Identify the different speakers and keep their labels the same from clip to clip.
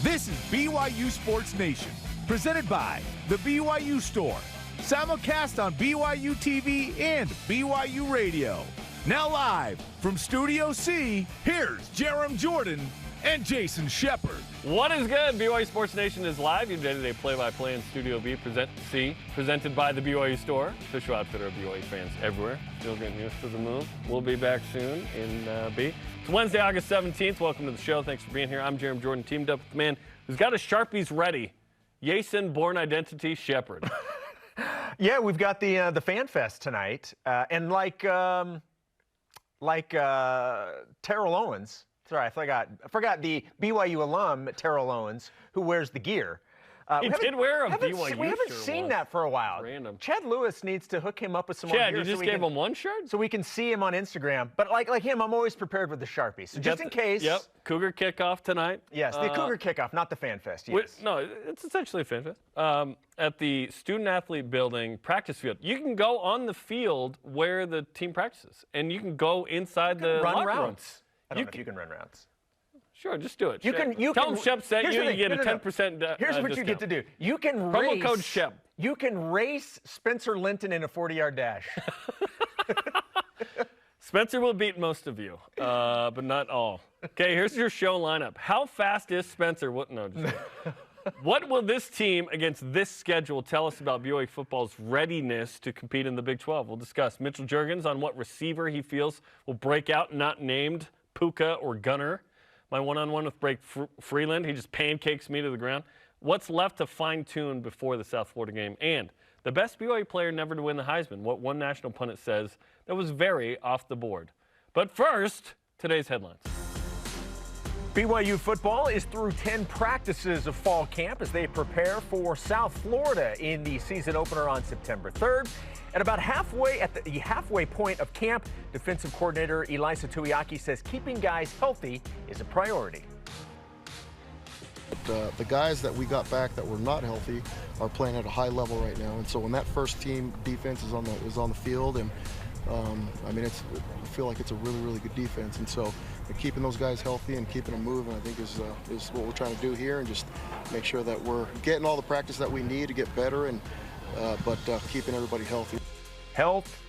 Speaker 1: This is BYU Sports Nation, presented by the BYU Store. Simulcast on BYU TV and BYU Radio. Now live from Studio C, here's Jarom Jordan and Jason Shepard.
Speaker 2: What is good? BYU Sports Nation is live. Your day-to-day play-by-play in Studio B, presented by the BYU Store, official outfitter of BYU fans everywhere. Still getting used to the move. We'll be back soon in B. It's Wednesday, August 17th. Welcome to the show. Thanks for being here. I'm Jarom Jordan, teamed up with the man who's got his Sharpies ready, Jason Born Identity Shepard.
Speaker 3: Yeah, we've got the Fan Fest tonight, and like Terrell Owens. Sorry, I forgot the BYU alum Terrell Owens, who wears the gear.
Speaker 2: He did wear a BYU shirt.
Speaker 3: We haven't seen that for a while.
Speaker 2: Random.
Speaker 3: Chad Lewis needs to hook him up with some more gear.
Speaker 2: Chad, you just gave him one shirt?
Speaker 3: So we can see him on Instagram. But like him, I'm always prepared with the Sharpie. So just in case.
Speaker 2: Yep. Cougar kickoff tonight.
Speaker 3: Yes, the Cougar kickoff, not the Fan Fest. Yes.
Speaker 2: No, it's essentially a Fan Fest. At the student-athlete building practice field. You can go on the field where the team practices, and you can go inside the
Speaker 3: run
Speaker 2: locker
Speaker 3: rounds. I don't know if you can run rounds.
Speaker 2: Sure, just do it.
Speaker 3: You can
Speaker 2: tell them Shep sent you. You get a 10%
Speaker 3: Here's what
Speaker 2: discount.
Speaker 3: you get to do. You can
Speaker 2: promo code Shep.
Speaker 3: You can race Spencer Linton in a 40-yard dash.
Speaker 2: Spencer will beat most of you, but not all. Okay, here's your show lineup. How fast is Spencer? What will this team against this schedule tell us about BYU football's readiness to compete in the Big 12? We'll discuss Mitchell Juergens on what receiver he feels will break out, not named Puka or Gunner. My one-on-one with Freeland, he just pancakes me to the ground. What's left to fine-tune before the South Florida game? And the best BYU player never to win the Heisman, what one national pundit says that was very off the board. But first, today's headlines.
Speaker 3: BYU football is through 10 practices of fall camp as they prepare for South Florida in the season opener on September 3rd. At about halfway at the halfway point of camp, defensive coordinator Elisa Tuiaki says keeping guys healthy is a priority.
Speaker 4: The guys that we got back that were not healthy are playing at a high level right now, and so when that first team defense is on the field, and I feel like it's a really good defense, and so keeping those guys healthy and keeping them moving, I think is what we're trying to do here, and just make sure that we're getting all the practice that we need to get better, and but keeping everybody healthy.
Speaker 3: Health.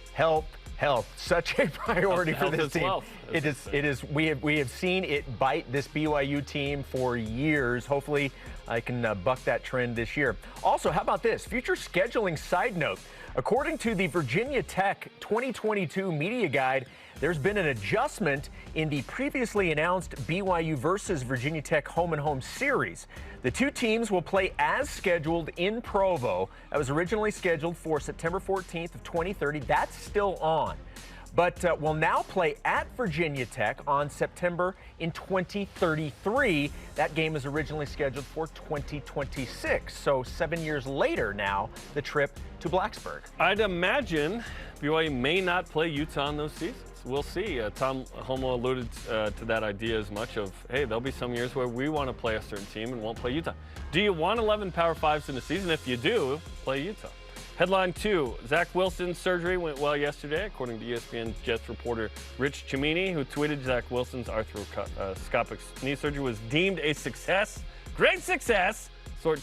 Speaker 3: Such a priority for this team. It is. We have seen it bite this BYU team for years. Hopefully, I can buck that trend this year. Also, how about this? Future scheduling side note. According to the Virginia Tech 2022 media guide, there's been an adjustment in the previously announced BYU versus Virginia Tech home-and-home series. The two teams will play as scheduled in Provo. That was originally scheduled for September 14th of 2030. That's still on. But will now play at Virginia Tech on September in 2033. That game is originally scheduled for 2026. So 7 years later now, the trip to Blacksburg.
Speaker 2: I'd imagine BYU may not play Utah in those seasons. We'll see. Tom Homo alluded to that idea as much of, hey, there'll be some years where we want to play a certain team and won't play Utah. Do you want 11 Power 5s in a season? If you do, play Utah. Headline 2, Zach Wilson's surgery went well yesterday, according to ESPN Jets reporter Rich Cimini, who tweeted Zach Wilson's arthroscopic knee surgery was deemed a success. Great success, tells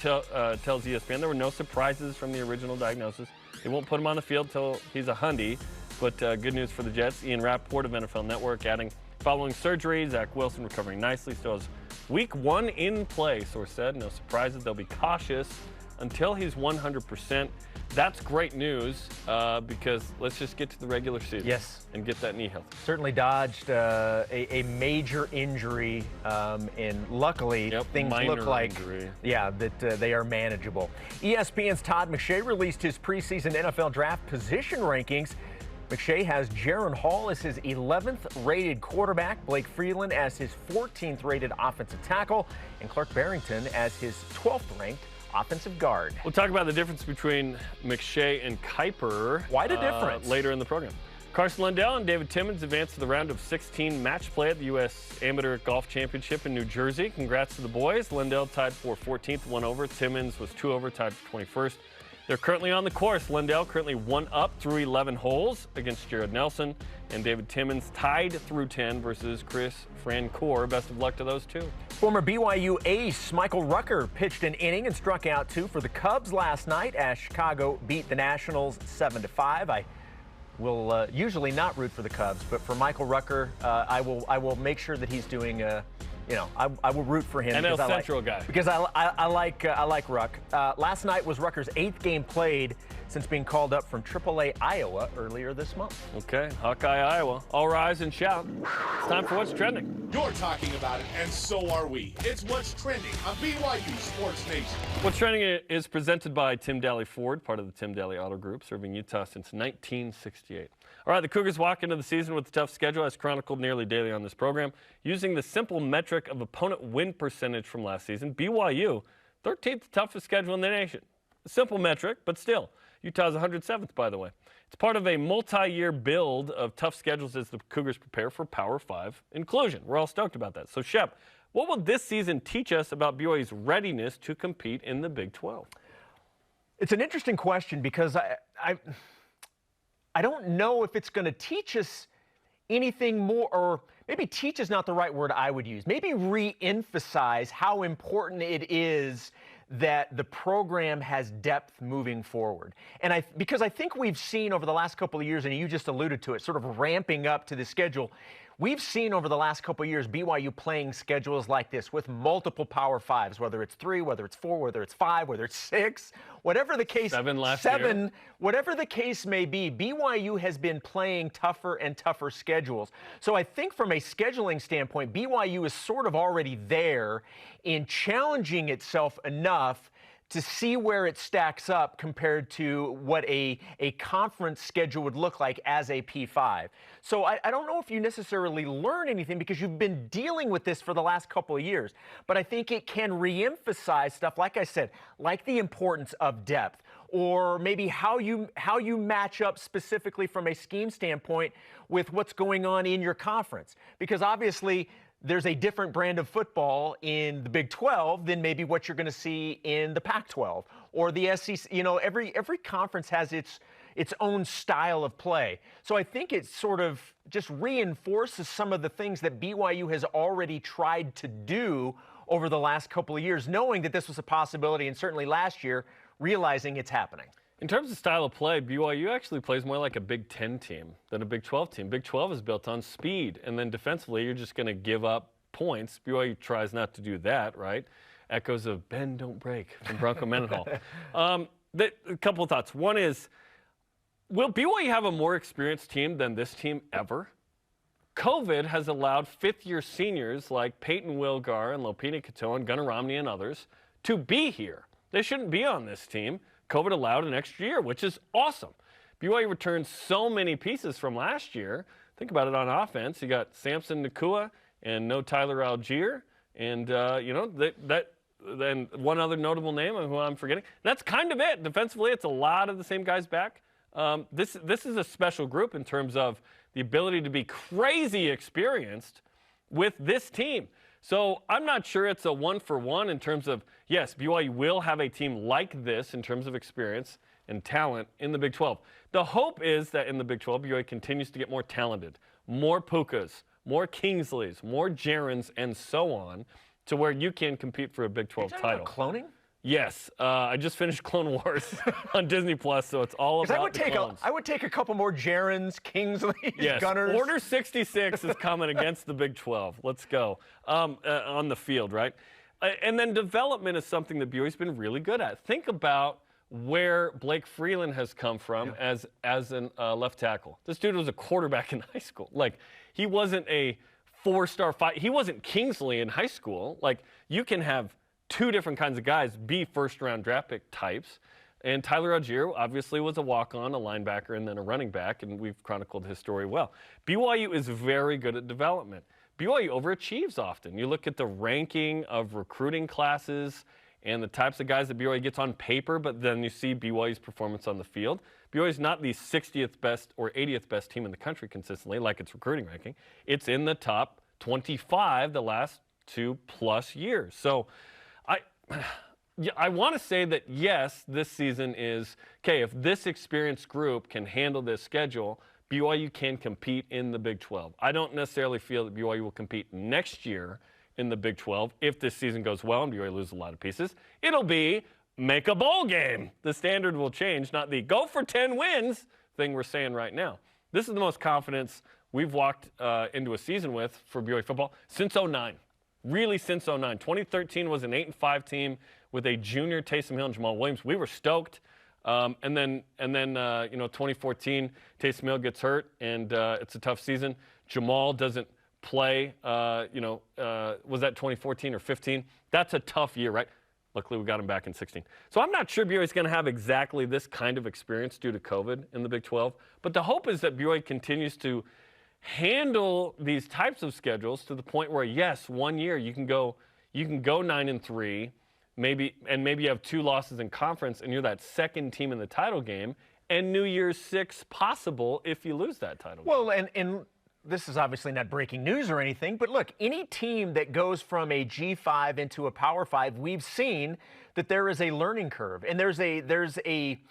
Speaker 2: ESPN. There were no surprises from the original diagnosis. They won't put him on the field till he's a hundy, but good news for the Jets. Ian Rappaport of NFL Network adding, following surgery, Zach Wilson recovering nicely, still has week 1 in play, source said. No surprises. They'll be cautious until he's 100%. That's great news because let's just get to the regular season.
Speaker 3: Yes.
Speaker 2: And get that knee healthy.
Speaker 3: Certainly dodged a major injury, and luckily things look like that they are manageable. ESPN's Todd McShay released his preseason NFL draft position rankings. McShay has Jaron Hall as his 11th rated quarterback, Blake Freeland as his 14th rated offensive tackle, and Clark Barrington as his 12th ranked offensive guard.
Speaker 2: We'll talk about the difference between McShay and Kuiper.
Speaker 3: Why the difference?
Speaker 2: Later in the program. Carson Lundell and David Timmons advanced to the round of 16 match play at the U.S. Amateur Golf Championship in New Jersey. Congrats to the boys. Lundell tied for 14th, 1 over. Timmons was 2 over, tied for 21st. They're currently on the course. Lindell currently 1 up through 11 holes against Jared Nelson, and David Timmons tied through 10 versus Chris Francoeur. Best of luck to those two.
Speaker 3: Former BYU ace Michael Rucker pitched an inning and struck out 2 for the Cubs last night as Chicago beat the Nationals 7-5. I will usually not root for the Cubs, but for Michael Rucker, I will make sure that he's doing. I will root for him.
Speaker 2: NL Central guy.
Speaker 3: Because I like Ruck. Last night was Rucker's 8th game played since being called up from AAA Iowa earlier this month.
Speaker 2: Okay, Hawkeye, Iowa. All rise and shout. It's time for What's Trending.
Speaker 1: You're talking about it, and so are we. It's What's Trending on BYU Sports Nation.
Speaker 2: What's Trending is presented by Tim Daly Ford, part of the Tim Daly Auto Group, serving Utah since 1968. All right, the Cougars walk into the season with a tough schedule, as chronicled nearly daily on this program. Using the simple metric of opponent win percentage from last season, BYU, 13th toughest schedule in the nation. A simple metric, but still. Utah's 107th, by the way. It's part of a multi-year build of tough schedules as the Cougars prepare for Power 5 inclusion. We're all stoked about that. So, Shep, what will this season teach us about BYU's readiness to compete in the Big 12?
Speaker 3: It's an interesting question because I don't know if it's going to teach us anything more, or maybe teach is not the right word I would use. Maybe re-emphasize how important it is that the program has depth moving forward. And because I think we've seen over the last couple of years, and you just alluded to it, sort of ramping up to the schedule, we've seen over the last couple of years BYU playing schedules like this with multiple Power 5s, whether it's 3, whether it's 4, whether it's 5, whether it's 6, whatever the case.
Speaker 2: 7 last year.
Speaker 3: Whatever the case may be, BYU has been playing tougher and tougher schedules. So I think from a scheduling standpoint, BYU is sort of already there in challenging itself enough to see where it stacks up compared to what a conference schedule would look like as a P5. So I don't know if you necessarily learn anything because you've been dealing with this for the last couple of years. But I think it can reemphasize stuff, like I said, like the importance of depth, or maybe how you match up specifically from a scheme standpoint with what's going on in your conference. Because obviously, there's a different brand of football in the Big 12 than maybe what you're going to see in the Pac-12 or the SEC. You know, every conference has its own style of play. So I think it sort of just reinforces some of the things that BYU has already tried to do over the last couple of years, knowing that this was a possibility, and certainly last year, realizing it's happening.
Speaker 2: In terms of style of play, BYU actually plays more like a Big 10 team than a Big 12 team. Big 12 is built on speed, and then defensively, you're just going to give up points. BYU tries not to do that, right? Echoes of bend, don't break from Bronco Mendenhall. A couple of thoughts. One is, will BYU have a more experienced team than this team ever? COVID has allowed fifth-year seniors like Peyton Wilgar and Lopini Katoa and Gunnar Romney and others to be here. They shouldn't be on this team. COVID allowed an extra year, which is awesome. BYU returned so many pieces from last year. Think about it on offense. You got Samson Nakua and no Tyler Algier. And, then one other notable name who I'm forgetting. That's kind of it. Defensively, it's a lot of the same guys back. This is a special group in terms of the ability to be crazy experienced with this team. So I'm not sure it's a one-for-one in terms of, yes, BYU will have a team like this in terms of experience and talent in the Big 12. The hope is that in the Big 12, BYU continues to get more talented, more Pukas, more Kingsleys, more Jeurgens, and so on, to where you can compete for a Big 12 title.
Speaker 3: About cloning?
Speaker 2: Yes, I just finished Clone Wars on Disney Plus, so it's all about the clones.
Speaker 3: I would take a couple more Jerens, Kingsleys,
Speaker 2: yes.
Speaker 3: Gunners.
Speaker 2: Order 66 is coming against the Big 12. Let's go on the field, right? And then development is something that BYU's been really good at. Think about where Blake Freeland has come from as an left tackle. This dude was a quarterback in high school. Like, he wasn't a four-star fight. He wasn't Kingsley in high school. Like, you can have two different kinds of guys be first-round draft pick types. And Tyler Algier obviously was a walk-on, a linebacker, and then a running back, and we've chronicled his story well. BYU is very good at development. BYU overachieves often. You look at the ranking of recruiting classes and the types of guys that BYU gets on paper, but then you see BYU's performance on the field. BYU is not the 60th best or 80th best team in the country consistently, like its recruiting ranking. It's in the top 25 the last 2+ years. So Yeah, I want to say that, yes, this season is, okay, if this experienced group can handle this schedule, BYU can compete in the Big 12. I don't necessarily feel that BYU will compete next year in the Big 12 if this season goes well and BYU loses a lot of pieces. It'll be make a bowl game. The standard will change, not the go for 10 wins thing we're saying right now. This is the most confidence we've walked into a season with for BYU football since 2009. Really since 2009. 2013 was an 8-5 team with a junior Taysom Hill and Jamal Williams. We were stoked. And then 2014, Taysom Hill gets hurt, and it's a tough season. Jamal doesn't play, was that 2014 or 15? That's a tough year, right? Luckily, we got him back in 16. So I'm not sure BYU is going to have exactly this kind of experience due to COVID in the Big 12. But the hope is that BYU continues to handle these types of schedules to the point where, yes, 1 year you can go 9-3, maybe you have 2 losses in conference, and you're that second team in the title game, and New Year's 6 possible if you lose that title game.
Speaker 3: Well, and this is obviously not breaking news or anything, but look, any team that goes from a G5 into a Power 5, we've seen that there is a learning curve, and there's a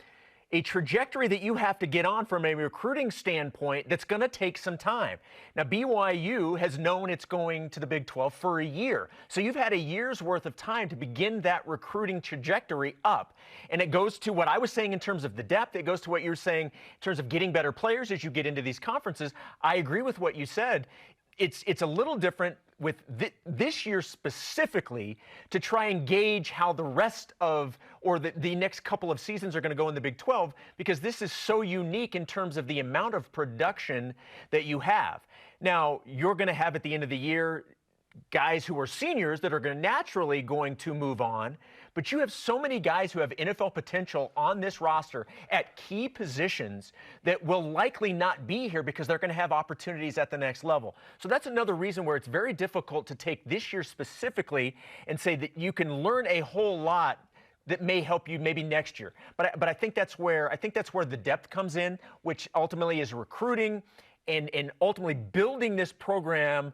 Speaker 3: trajectory that you have to get on from a recruiting standpoint that's going to take some time. Now, BYU has known it's going to the Big 12 for a year. So you've had a year's worth of time to begin that recruiting trajectory up. And it goes to what I was saying in terms of the depth. It goes to what you're saying in terms of getting better players as you get into these conferences. I agree with what you said. It's a little different with this year specifically to try and gauge how the rest of or the next couple of seasons are going to go in the Big 12, because this is so unique in terms of the amount of production that you have. Now, you're going to have at the end of the year guys who are seniors that are naturally going to move on, but you have so many guys who have NFL potential on this roster at key positions that will likely not be here because they're going to have opportunities at the next level. So that's another reason where it's very difficult to take this year specifically and say that you can learn a whole lot that may help you maybe next year. But I think that's where the depth comes in, which ultimately is recruiting and ultimately building this program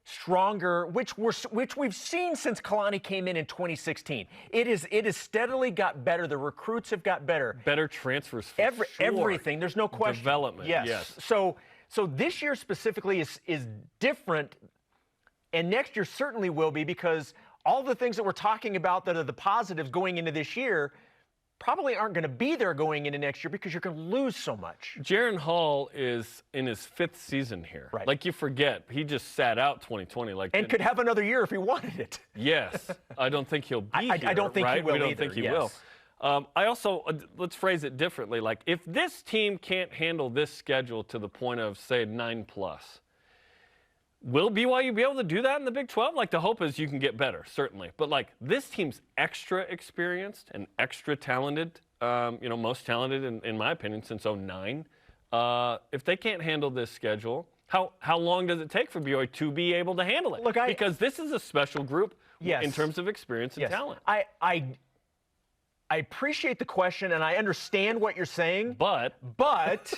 Speaker 3: stronger, which we've seen since Kalani came in 2016. It is steadily got better. The recruits have got better.
Speaker 2: Better transfers for sure.
Speaker 3: Everything. There's no question.
Speaker 2: Development. Yes.
Speaker 3: So this year specifically is different, and next year certainly will be, because all the things that we're talking about that are the positives going into this year probably aren't going to be there going into next year because you're going to lose so much.
Speaker 2: Jaron Hall is in his 5th season here.
Speaker 3: Right.
Speaker 2: Like, you forget, he just sat out 2020.
Speaker 3: And could have another year if he wanted it.
Speaker 2: Yes. I don't think he'll be here,
Speaker 3: I don't think
Speaker 2: right?
Speaker 3: he will
Speaker 2: We don't
Speaker 3: either,
Speaker 2: think he
Speaker 3: yes.
Speaker 2: will. I also, let's phrase it differently. Like, if this team can't handle this schedule to the point of, say, 9+, will BYU be able to do that in the Big 12? Like, the hope is you can get better, certainly. But, like, this team's extra experienced and extra talented, most talented, in my opinion, since 2009. If they can't handle this schedule, how long does it take for BYU to be able to handle it?
Speaker 3: Look,
Speaker 2: because this is a special group
Speaker 3: yes.
Speaker 2: in terms of experience and
Speaker 3: yes.
Speaker 2: talent.
Speaker 3: I appreciate the question, and I understand what you're saying.
Speaker 2: But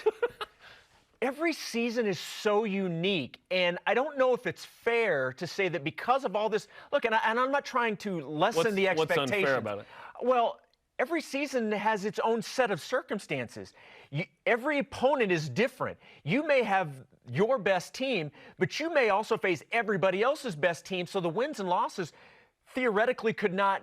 Speaker 3: every season is so unique, and I don't know if it's fair to say that because of all this. Look, and I'm not trying to lessen the expectations.
Speaker 2: What's unfair about it?
Speaker 3: Well, every season has its own set of circumstances. Every opponent is different. You may have your best team, but you may also face everybody else's best team, so the wins and losses theoretically could not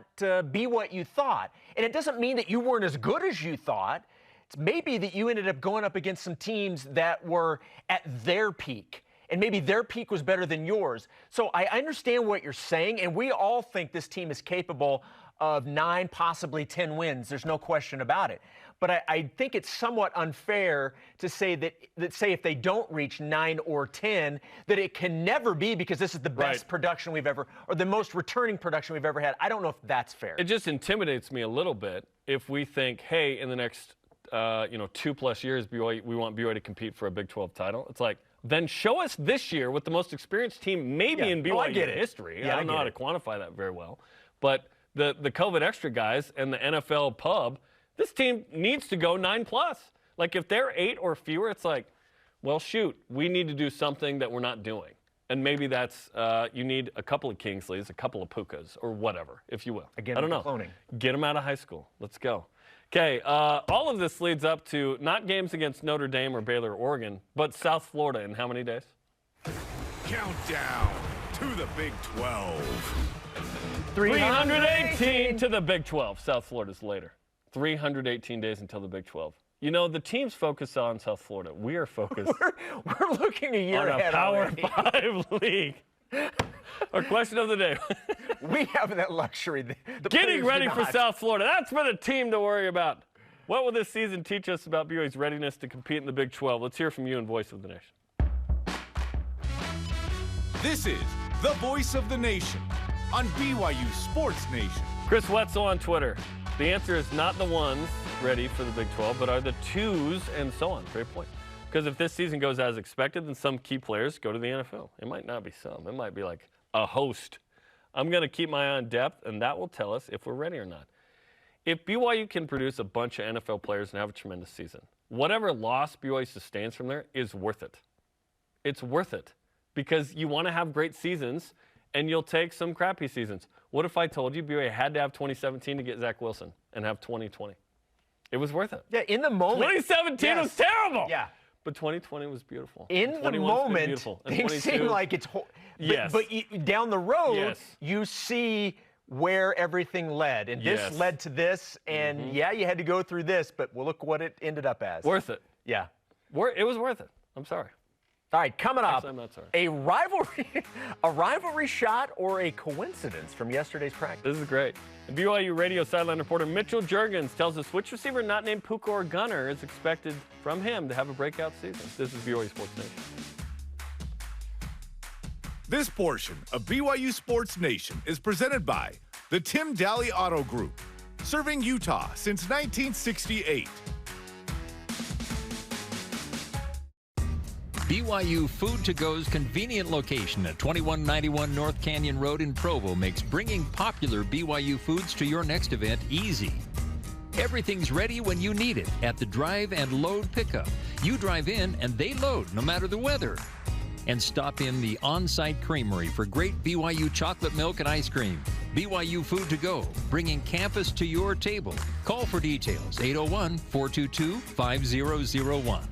Speaker 3: be what you thought. And it doesn't mean that you weren't as good as you thought. It's maybe that you ended up going up against some teams that were at their peak, and maybe their peak was better than yours. So I understand what you're saying, and we all think this team is capable of 9, possibly 10 wins. There's no question about it. But I think it's somewhat unfair to say that say if they don't reach 9 or 10, that it can never be because this is the best production we've ever, or the most returning production we've ever had. I don't know if that's fair.
Speaker 2: It just intimidates me a little bit if we think, hey, in the next 2+ years, we want BYU to compete for a Big 12 title. It's like, then show us this year with the most experienced team maybe in BYU history. I don't know how to quantify that very well. But the COVID extra guys and the NFL pub, this team needs to go 9+. Like, if they're 8 or fewer, it's like, well, shoot, we need to do something that we're not doing. And maybe that's, you need a couple of Kingsleys, a couple of Pukas, or whatever, if you will.
Speaker 3: Again,
Speaker 2: I don't know.
Speaker 3: cloning.
Speaker 2: Get them out of high school. Let's go. Okay, all of this leads up to not games against Notre Dame or Baylor or Oregon, but South Florida in how many days?
Speaker 1: Countdown to the Big 12.
Speaker 2: 318 to the Big 12. South Florida's later. 318 days until the Big 12. You know, the team's focused on South Florida. We are focused
Speaker 3: we're looking a year
Speaker 2: on a
Speaker 3: ahead
Speaker 2: Power
Speaker 3: already.
Speaker 2: 5 league. Our question of the day.
Speaker 3: We have that luxury. The
Speaker 2: Getting ready for
Speaker 3: not.
Speaker 2: South Florida. That's for the team to worry about. What will this season teach us about BYU's readiness to compete in the Big 12? Let's hear from you in Voice of the Nation.
Speaker 1: This is the Voice of the Nation on BYU Sports Nation.
Speaker 2: Chris Wetzel on Twitter. The answer is not the ones ready for the Big 12, but are the twos and so on. Great point. Because if this season goes as expected, then some key players go to the NFL. It might not be some. It might be like a host. I'm going to keep my eye on depth, and that will tell us if we're ready or not. If BYU can produce a bunch of NFL players and have a tremendous season, whatever loss BYU sustains from there is worth it. It's worth it because you want to have great seasons, and you'll take some crappy seasons. What if I told you BYU had to have 2017 to get Zach Wilson and have 2020? It was worth it.
Speaker 3: Yeah, in the moment.
Speaker 2: 2017 was terrible.
Speaker 3: Yeah.
Speaker 2: But 2020 was beautiful.
Speaker 3: In the moment, things seem like it's
Speaker 2: yes.
Speaker 3: But down the road,
Speaker 2: yes.
Speaker 3: you see where everything led. And this
Speaker 2: yes.
Speaker 3: led to this. And, yeah, you had to go through this. But well, look what it ended up as.
Speaker 2: Worth it.
Speaker 3: Yeah.
Speaker 2: It was worth it. I'm sorry.
Speaker 3: All right, coming up,
Speaker 2: Actually, I'm not sorry.
Speaker 3: a rivalry shot or a coincidence from yesterday's practice.
Speaker 2: This is great. The BYU radio sideline reporter Mitchell Juergens tells us which receiver not named Puka or Gunner is expected from him to have a breakout season. This is BYU Sports Nation.
Speaker 1: This portion of BYU Sports Nation is presented by the Tim Daly Auto Group, serving Utah since 1968.
Speaker 5: BYU Food to Go's convenient location at 2191 North Canyon Road in Provo makes bringing popular BYU foods to your next event easy. Everything's ready when you need it at the drive and load pickup. You drive in and they load no matter the weather. And stop in the on-site creamery for great BYU chocolate milk and ice cream. BYU Food to Go, bringing campus to your table. Call for details, 801-422-5001.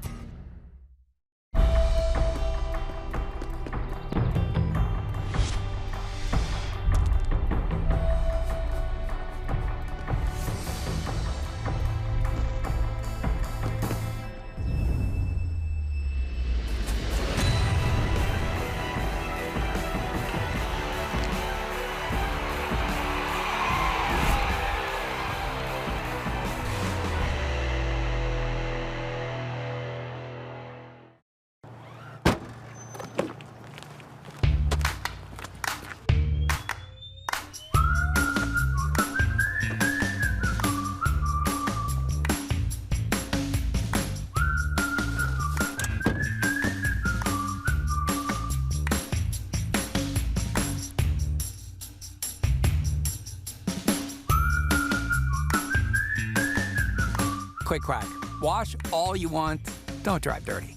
Speaker 6: Quick crack. Wash all you want. Don't drive dirty.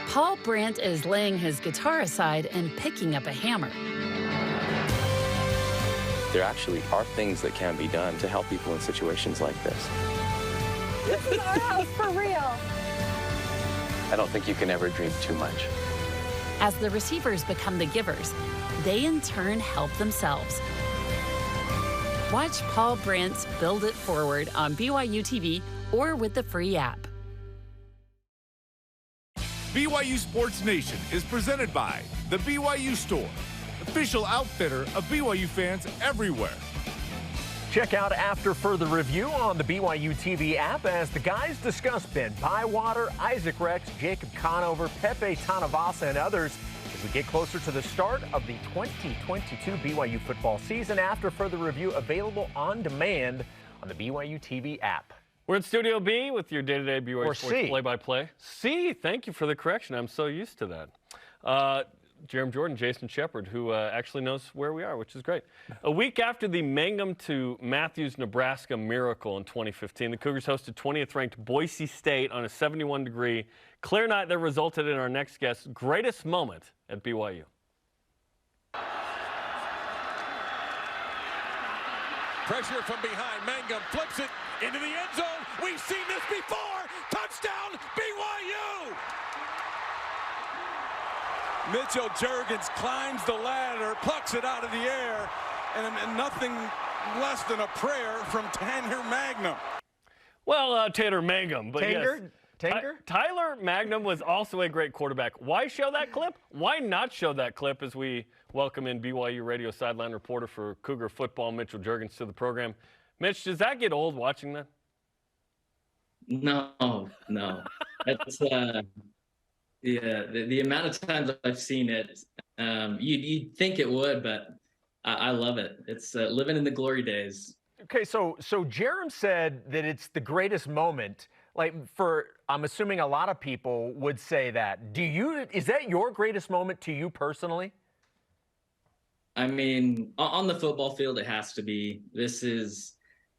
Speaker 7: Paul Brandt is laying his guitar aside and picking up a hammer.
Speaker 8: There actually are things that can be done to help people in situations like this.
Speaker 9: This is our house for real.
Speaker 8: I don't think you can ever dream too much.
Speaker 7: As the receivers become the givers, they in turn help themselves. Watch Paul Brandt's Build It Forward on BYU TV or with the free app.
Speaker 1: BYU Sports Nation is presented by the BYU Store, official outfitter of BYU fans everywhere.
Speaker 3: Check out After Further Review on the BYU TV app as the guys discuss Ben Bywater, Isaac Rex, Jacob Conover, Pepe Tanavasa, and others as we get closer to the start of the 2022 BYU football season. After Further Review available on demand on the BYU TV app.
Speaker 2: We're in Studio B with your day-to-day BYU Sports
Speaker 3: C.
Speaker 2: play-by-play. C, thank you for the correction. I'm so used to that. Jarom Jordan, Jason Shepard, who actually knows where we are, which is great. A week after the Mangum to Matthews, Nebraska miracle in 2015, the Cougars hosted 20th-ranked Boise State on a 71-degree clear night that resulted in our next guest's greatest moment at BYU.
Speaker 10: Pressure from behind. Mangum flips it into the end zone. We've seen this before. Touchdown, BYU! Mitchell Juergens climbs the ladder, plucks it out of the air, and nothing less than a prayer from Tanner Magnum.
Speaker 2: Well, Tanner Mangum, but
Speaker 3: Tanger?
Speaker 2: yes.
Speaker 3: Tanger?
Speaker 2: Tyler Magnum was also a great quarterback. Why show that clip? Why not show that clip as we welcome in BYU radio sideline reporter for Cougar football, Mitchell Juergens, to the program. Mitch, does that get old watching that?
Speaker 11: No. That's the amount of times I've seen it, you'd think it would, but I love it. It's living in the glory days.
Speaker 3: Okay, so Jarom said that it's the greatest moment. Like, I'm assuming a lot of people would say that. Is that your greatest moment to you personally?
Speaker 11: I mean, on the football field, it has to be. This is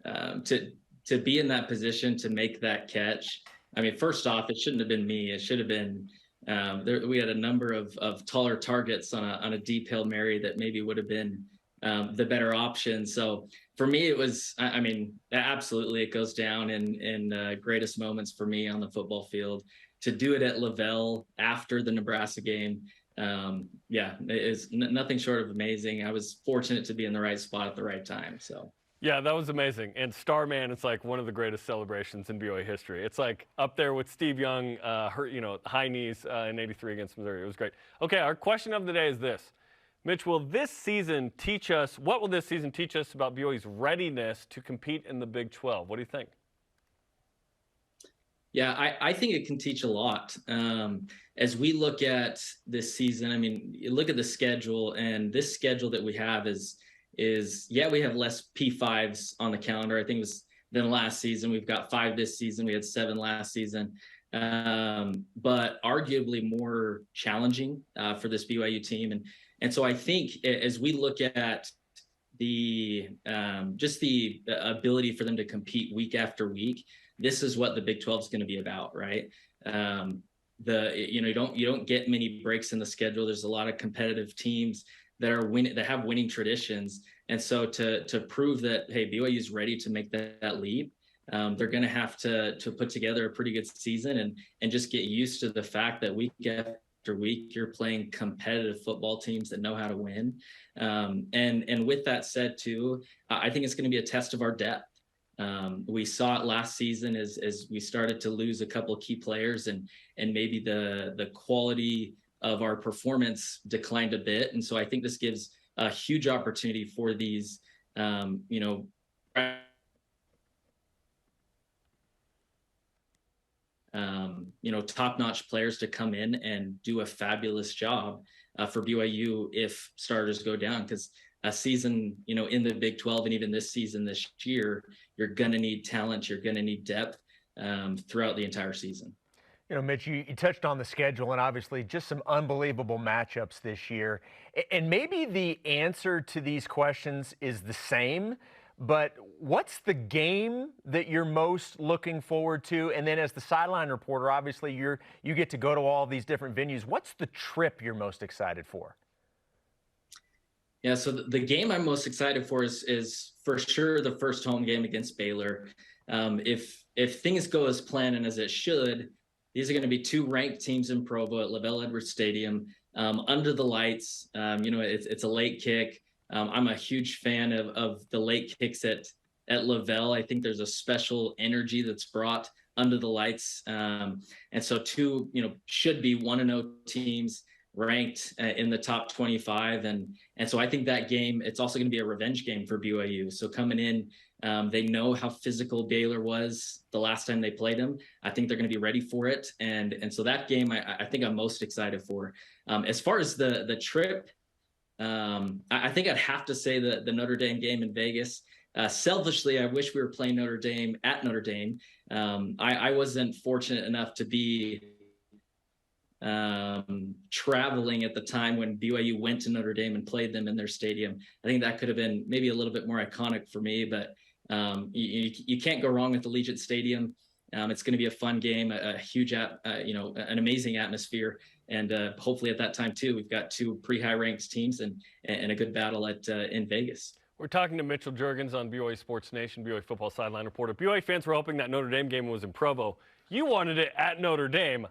Speaker 11: to be in that position to make that catch. I mean, first off, it shouldn't have been me. It should have been. We had a number of taller targets on a deep Hail Mary that maybe would have been the better option. So for me, it was. I mean, absolutely, it goes down in greatest moments for me on the football field. To do it at Lavelle after the Nebraska game. It is nothing short of amazing. I was fortunate to be in the right spot at the right time. So
Speaker 2: yeah, that was amazing. And Starman, it's like one of the greatest celebrations in BYU history. It's like up there with Steve Young, high knees in '83 against Missouri. It was great. Okay, our question of the day is this: Mitch, what will this season teach us about BYU's readiness to compete in the Big 12? What do you think?
Speaker 11: Yeah, I think it can teach a lot. As we look at this season, I mean, you look at the schedule, and this schedule that we have is we have less P5s on the calendar. I think it was than last season. We've got 5 this season. We had 7 last season. But arguably more challenging for this BYU team. And so I think as we look at the ability for them to compete week after week, this is what the Big 12 is going to be about, right? You don't get many breaks in the schedule. There's a lot of competitive teams that have winning traditions, and so to prove that, hey, BYU is ready to make that leap, they're going to have to put together a pretty good season and just get used to the fact that week after week you're playing competitive football teams that know how to win. And with that said, too, I think it's going to be a test of our depth. We saw it last season as we started to lose a couple of key players and maybe the quality of our performance declined a bit. And so I think this gives a huge opportunity for these, top-notch players to come in and do a fabulous job for BYU if starters go down. Because a season, in the Big 12 and even this year, you're going to need talent, you're going to need depth throughout the entire season.
Speaker 3: Mitch, you touched on the schedule and obviously just some unbelievable matchups this year. And maybe the answer to these questions is the same, but what's the game that you're most looking forward to? And then as the sideline reporter, obviously you get to go to all these different venues. What's the trip you're most excited for?
Speaker 11: Yeah, so the game I'm most excited for is for sure the first home game against Baylor. If things go as planned and as it should, these are going to be 2 ranked teams in Provo at LaVell Edwards Stadium, under the lights. It's a late kick. I'm a huge fan of the late kicks at LaVell. I think there's a special energy that's brought under the lights. And so 2, should be 1-0 teams ranked in the top 25. And so I think that game, it's also going to be a revenge game for BYU. So coming in, they know how physical Baylor was the last time they played them. I think they're going to be ready for it. And so that game, I think I'm most excited for. As far as the trip, I think I'd have to say the Notre Dame game in Vegas. Selfishly, I wish we were playing Notre Dame at Notre Dame. I wasn't fortunate enough to be traveling at the time when BYU went to Notre Dame and played them in their stadium. I think that could have been maybe a little bit more iconic for me, but you can't go wrong with Allegiant Stadium. It's going to be a fun game, a huge, an amazing atmosphere. And hopefully at that time too, we've got two pretty high ranked teams and a good battle in Vegas.
Speaker 2: We're talking to Mitchell Juergens on BYU Sports Nation, BYU football sideline reporter. BYU fans were hoping that Notre Dame game was in Provo. You wanted it at Notre Dame.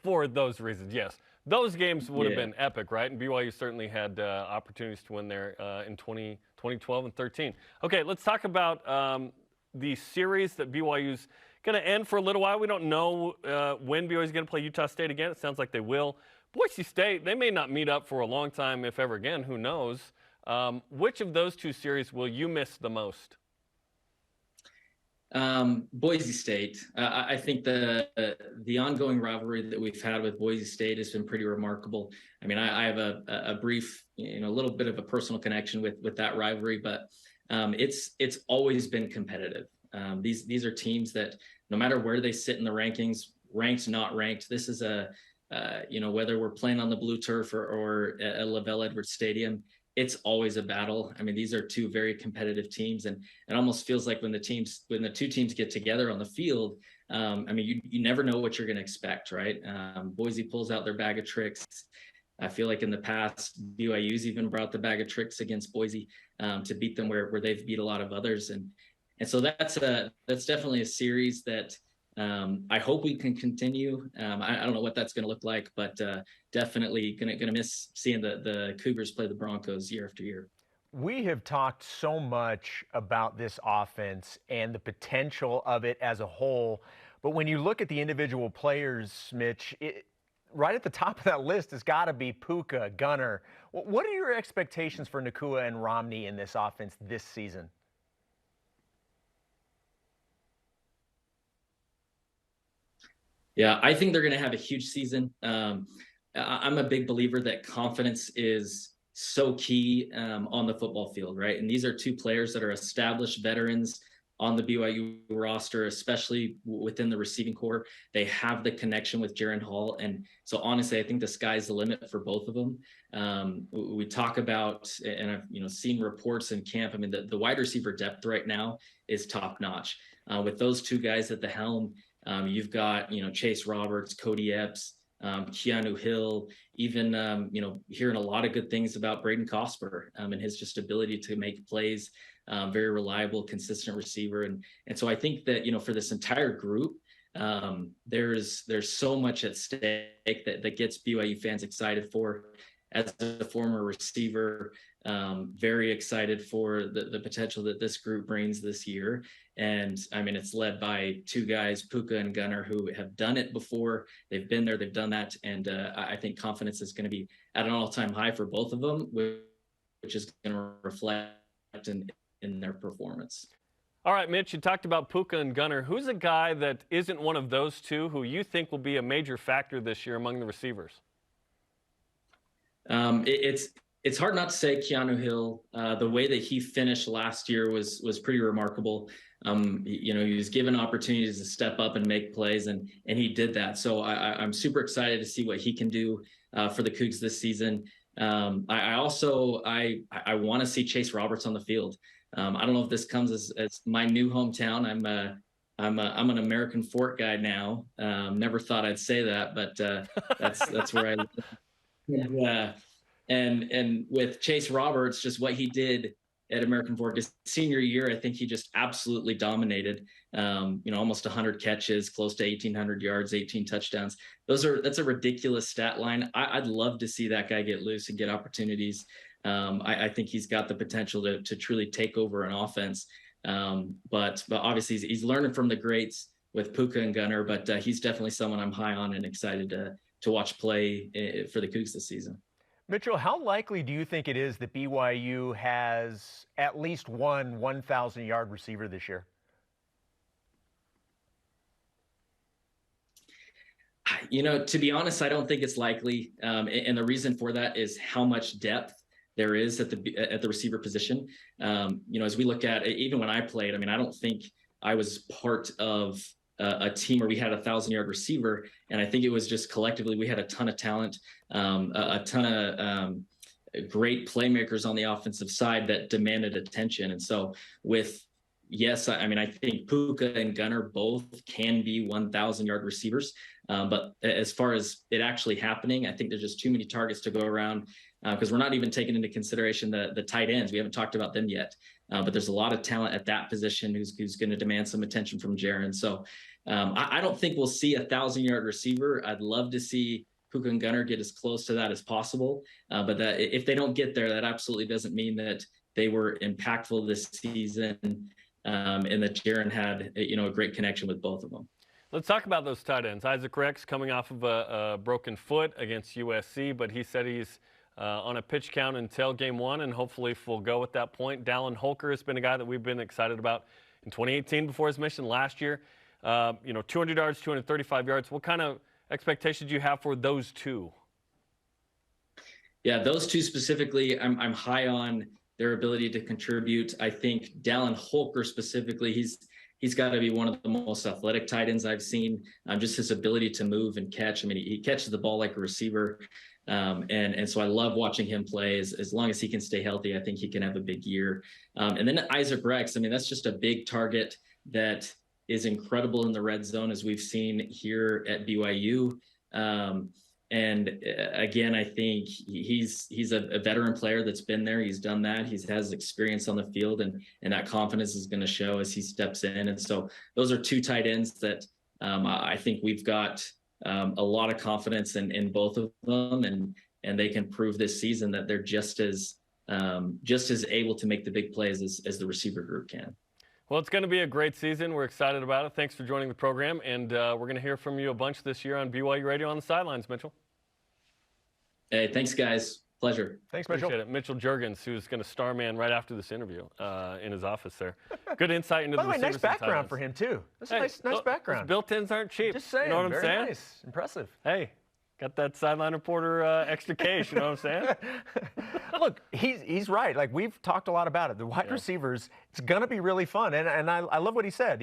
Speaker 2: For those reasons, yes. Those games would have been epic, right? And BYU certainly had opportunities to win there in 2012 and 13. Okay, let's talk about the series that BYU's going to end for a little while. We don't know when BYU's going to play Utah State again. It sounds like they will. Boise State, they may not meet up for a long time, if ever again. Who knows? Which of those two series will you miss the most?
Speaker 11: Boise State. I think the ongoing rivalry that we've had with Boise State has been pretty remarkable. I mean, I have a brief, a little bit of a personal connection with that rivalry, but it's always been competitive. These are teams that no matter where they sit in the rankings, ranked, not ranked, this is whether we're playing on the blue turf or at Lavelle Edwards Stadium, it's always a battle. I mean, these are two very competitive teams, and it almost feels like when the two teams get together on the field, you never know what you're going to expect, right? Boise pulls out their bag of tricks. I feel like in the past, BYU's even brought the bag of tricks against Boise to beat them where they've beat a lot of others, and so that's definitely a series that I hope we can continue. I don't know what that's going to look like, but definitely going to miss seeing the Cougars play the Broncos year after year.
Speaker 3: We have talked so much about this offense and the potential of it as a whole, but when you look at the individual players, Mitch, right at the top of that list has got to be Puka, Gunner. What are your expectations for Nakua and Romney in this offense this season?
Speaker 11: Yeah, I think they're going to have a huge season. I'm a big believer that confidence is so key on the football field, right? And these are two players that are established veterans on the BYU roster, especially within the receiving corps. They have the connection with Jaren Hall. And so honestly, I think the sky's the limit for both of them. We talk about, and I've seen reports in camp, I mean, the wide receiver depth right now is top notch. With those two guys at the helm, you've got, Chase Roberts, Cody Epps, Keanu Hill, even, hearing a lot of good things about Braden Cosper and his just ability to make plays, very reliable, consistent receiver. And so I think that, for this entire group, there's so much at stake that gets BYU fans excited for. As a former receiver, very excited for the potential that this group brings this year. And I mean, it's led by two guys, Puka and Gunner, who have done it before. They've been there, they've done that. And I think confidence is going to be at an all-time high for both of them, which is going to reflect in their performance.
Speaker 2: All right, Mitch, you talked about Puka and Gunner. Who's a guy that isn't one of those two who you think will be a major factor this year among the receivers?
Speaker 11: It's hard not to say Keanu Hill. The way that he finished last year was pretty remarkable. He was given opportunities to step up and make plays, and he did that. So I'm super excited to see what he can do for the Cougs this season. I also want to see Chase Roberts on the field. I don't know if this comes as my new hometown. I'm an American Fort guy now. Never thought I'd say that, but that's where I live. And with Chase Roberts, just what he did at American Fork his senior year, I think he just absolutely dominated. Almost 100 catches, close to 1,800 yards, 18 touchdowns. That's a ridiculous stat line. I'd love to see that guy get loose and get opportunities. I think he's got the potential to truly take over an offense. But obviously he's learning from the greats with Puka and Gunner, but he's definitely someone I'm high on and excited to watch play for the Cougs this season.
Speaker 3: Mitchell, how likely do you think it is that BYU has at least one 1,000-yard receiver this year?
Speaker 11: To be honest, I don't think it's likely. And the reason for that is how much depth there is at the receiver position. As we look at, even when I played, I don't think I was part of a team where we had a 1,000-yard receiver, and I think it was just collectively we had a ton of talent, a ton of great playmakers on the offensive side that demanded attention. And so with, yes, I mean, I think Puka and Gunnar both can be 1,000-yard receivers. But as far as it actually happening, I think there's just too many targets to go around, because we're not even taking into consideration the tight ends. We haven't talked about them yet. But there's a lot of talent at that position who's going to demand some attention from Jaron. So I don't think we'll see a 1,000-yard receiver. I'd love to see Puka and Gunnar get as close to that as possible. But if they don't get there, that absolutely doesn't mean that they were impactful this season, and that Jaron had a great connection with both of them.
Speaker 2: Let's talk about those tight ends. Isaac Rex coming off of a broken foot against USC, but he said he's on a pitch count until game 1, and hopefully we'll go at that point. Dallin Holker has been a guy that we've been excited about in 2018 before his mission last year. 200 yards, 235 yards. What kind of expectations do you have for those two?
Speaker 11: Yeah, those two specifically, I'm high on their ability to contribute. I think Dallin Holker specifically, he's got to be one of the most athletic tight ends I've seen. Just his ability to move and catch. I mean, he catches the ball like a receiver. And so I love watching him play. As long as he can stay healthy, I think he can have a big year. And then Isaac Rex, I mean, that's just a big target that is incredible in the red zone, as we've seen here at BYU. And again, I think he's a veteran player that's been there. He's done that. He has experience on the field, and that confidence is going to show as he steps in. And so those are two tight ends that I think we've got a lot of confidence in both of them, and they can prove this season that they're just as able to make the big plays as the receiver group can.
Speaker 2: Well, it's going to be a great season. We're excited about it. Thanks for joining the program, and we're going to hear from you a bunch this year on BYU Radio on the Sidelines, Mitchell.
Speaker 11: Hey, thanks, guys. Pleasure.
Speaker 3: Thanks, Mitchell.
Speaker 2: Appreciate it. Mitchell Juergens, who's going to star man right after this interview in his office there. Good insight into
Speaker 3: the
Speaker 2: receivers.
Speaker 3: By the way, nice background for him, too. That's a nice background.
Speaker 2: Built-ins aren't cheap.
Speaker 3: Just saying.
Speaker 2: You know what I'm saying?
Speaker 3: Nice. Impressive.
Speaker 2: Hey. Got that sideline reporter extra cash, you know what I'm saying?
Speaker 3: Look, he's right. Like, we've talked a lot about it. The wide receivers, it's going to be really fun. And I love what he said.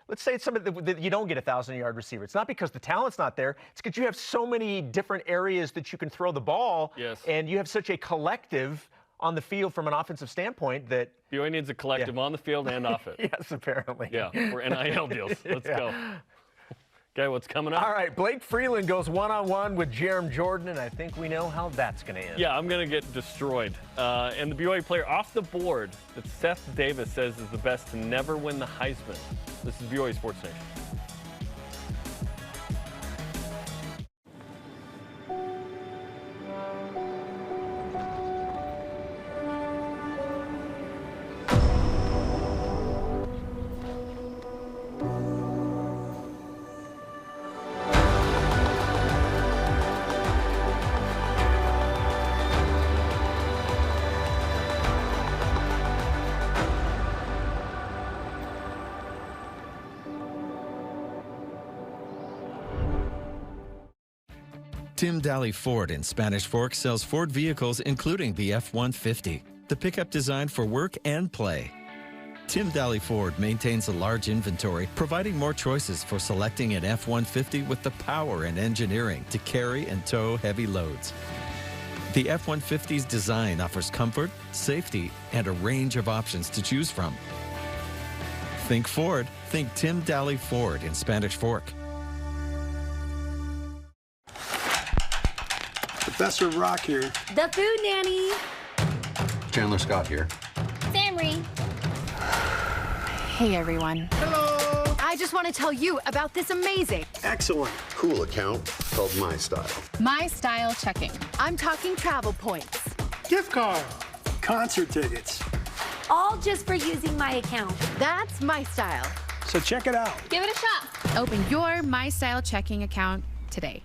Speaker 3: Let's say it's somebody that you don't get a 1,000-yard receiver. It's not because the talent's not there. It's because you have so many different areas that you can throw the ball.
Speaker 2: Yes.
Speaker 3: And you have such a collective on the field from an offensive standpoint that
Speaker 2: BYU needs a collective on the field and off it.
Speaker 3: Yes, apparently.
Speaker 2: Yeah, for NIL deals. Let's go. Okay, what's coming up?
Speaker 3: All right, Blake Freeland goes one-on-one with Jarom Jordan, and I think we know how that's going to end.
Speaker 2: Yeah, I'm going to get destroyed. And the BYU player off the board that Seth Davis says is the best to never win the Heisman. This is BYU Sports Nation.
Speaker 12: Tim Daly Ford in Spanish Fork sells Ford vehicles including the F-150, the pickup designed for work and play. Tim Daly Ford maintains a large inventory, providing more choices for selecting an F-150 with the power and engineering to carry and tow heavy loads. The F-150's design offers comfort, safety, and a range of options to choose from. Think Ford, think Tim Daly Ford in Spanish Fork.
Speaker 13: Professor Rock here.
Speaker 9: The Food Nanny.
Speaker 13: Chandler Scott here.
Speaker 9: Samry.
Speaker 14: Hey, everyone.
Speaker 13: Hello.
Speaker 14: I just want to tell you about this amazing,
Speaker 13: excellent, cool account called My Style.
Speaker 14: My Style checking. I'm talking travel points.
Speaker 13: Gift card. Concert tickets.
Speaker 9: All just for using my account.
Speaker 14: That's My Style.
Speaker 13: So check it out.
Speaker 9: Give it a shot.
Speaker 14: Open your My Style checking account today.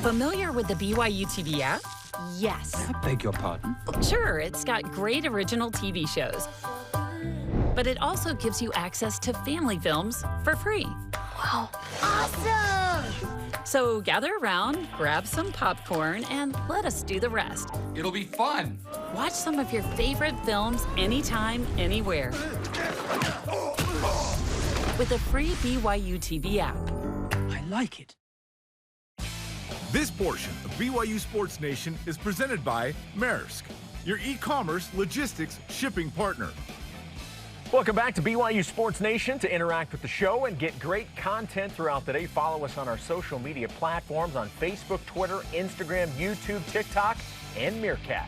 Speaker 7: Familiar with the BYU TV app?
Speaker 6: Yes. I beg your pardon?
Speaker 7: Sure, it's got great original TV shows. But it also gives you access to family films for free.
Speaker 9: Wow. Awesome!
Speaker 7: So gather around, grab some popcorn, and let us do the rest.
Speaker 6: It'll be fun.
Speaker 7: Watch some of your favorite films anytime, anywhere. with the free BYU TV app.
Speaker 13: I like it.
Speaker 1: This portion of BYU Sports Nation is presented by Maersk, your e-commerce logistics shipping partner.
Speaker 3: Welcome back to BYU Sports Nation. To interact with the show and get great content throughout the day, follow us on our social media platforms on Facebook, Twitter, Instagram, YouTube, TikTok, and Meerkat.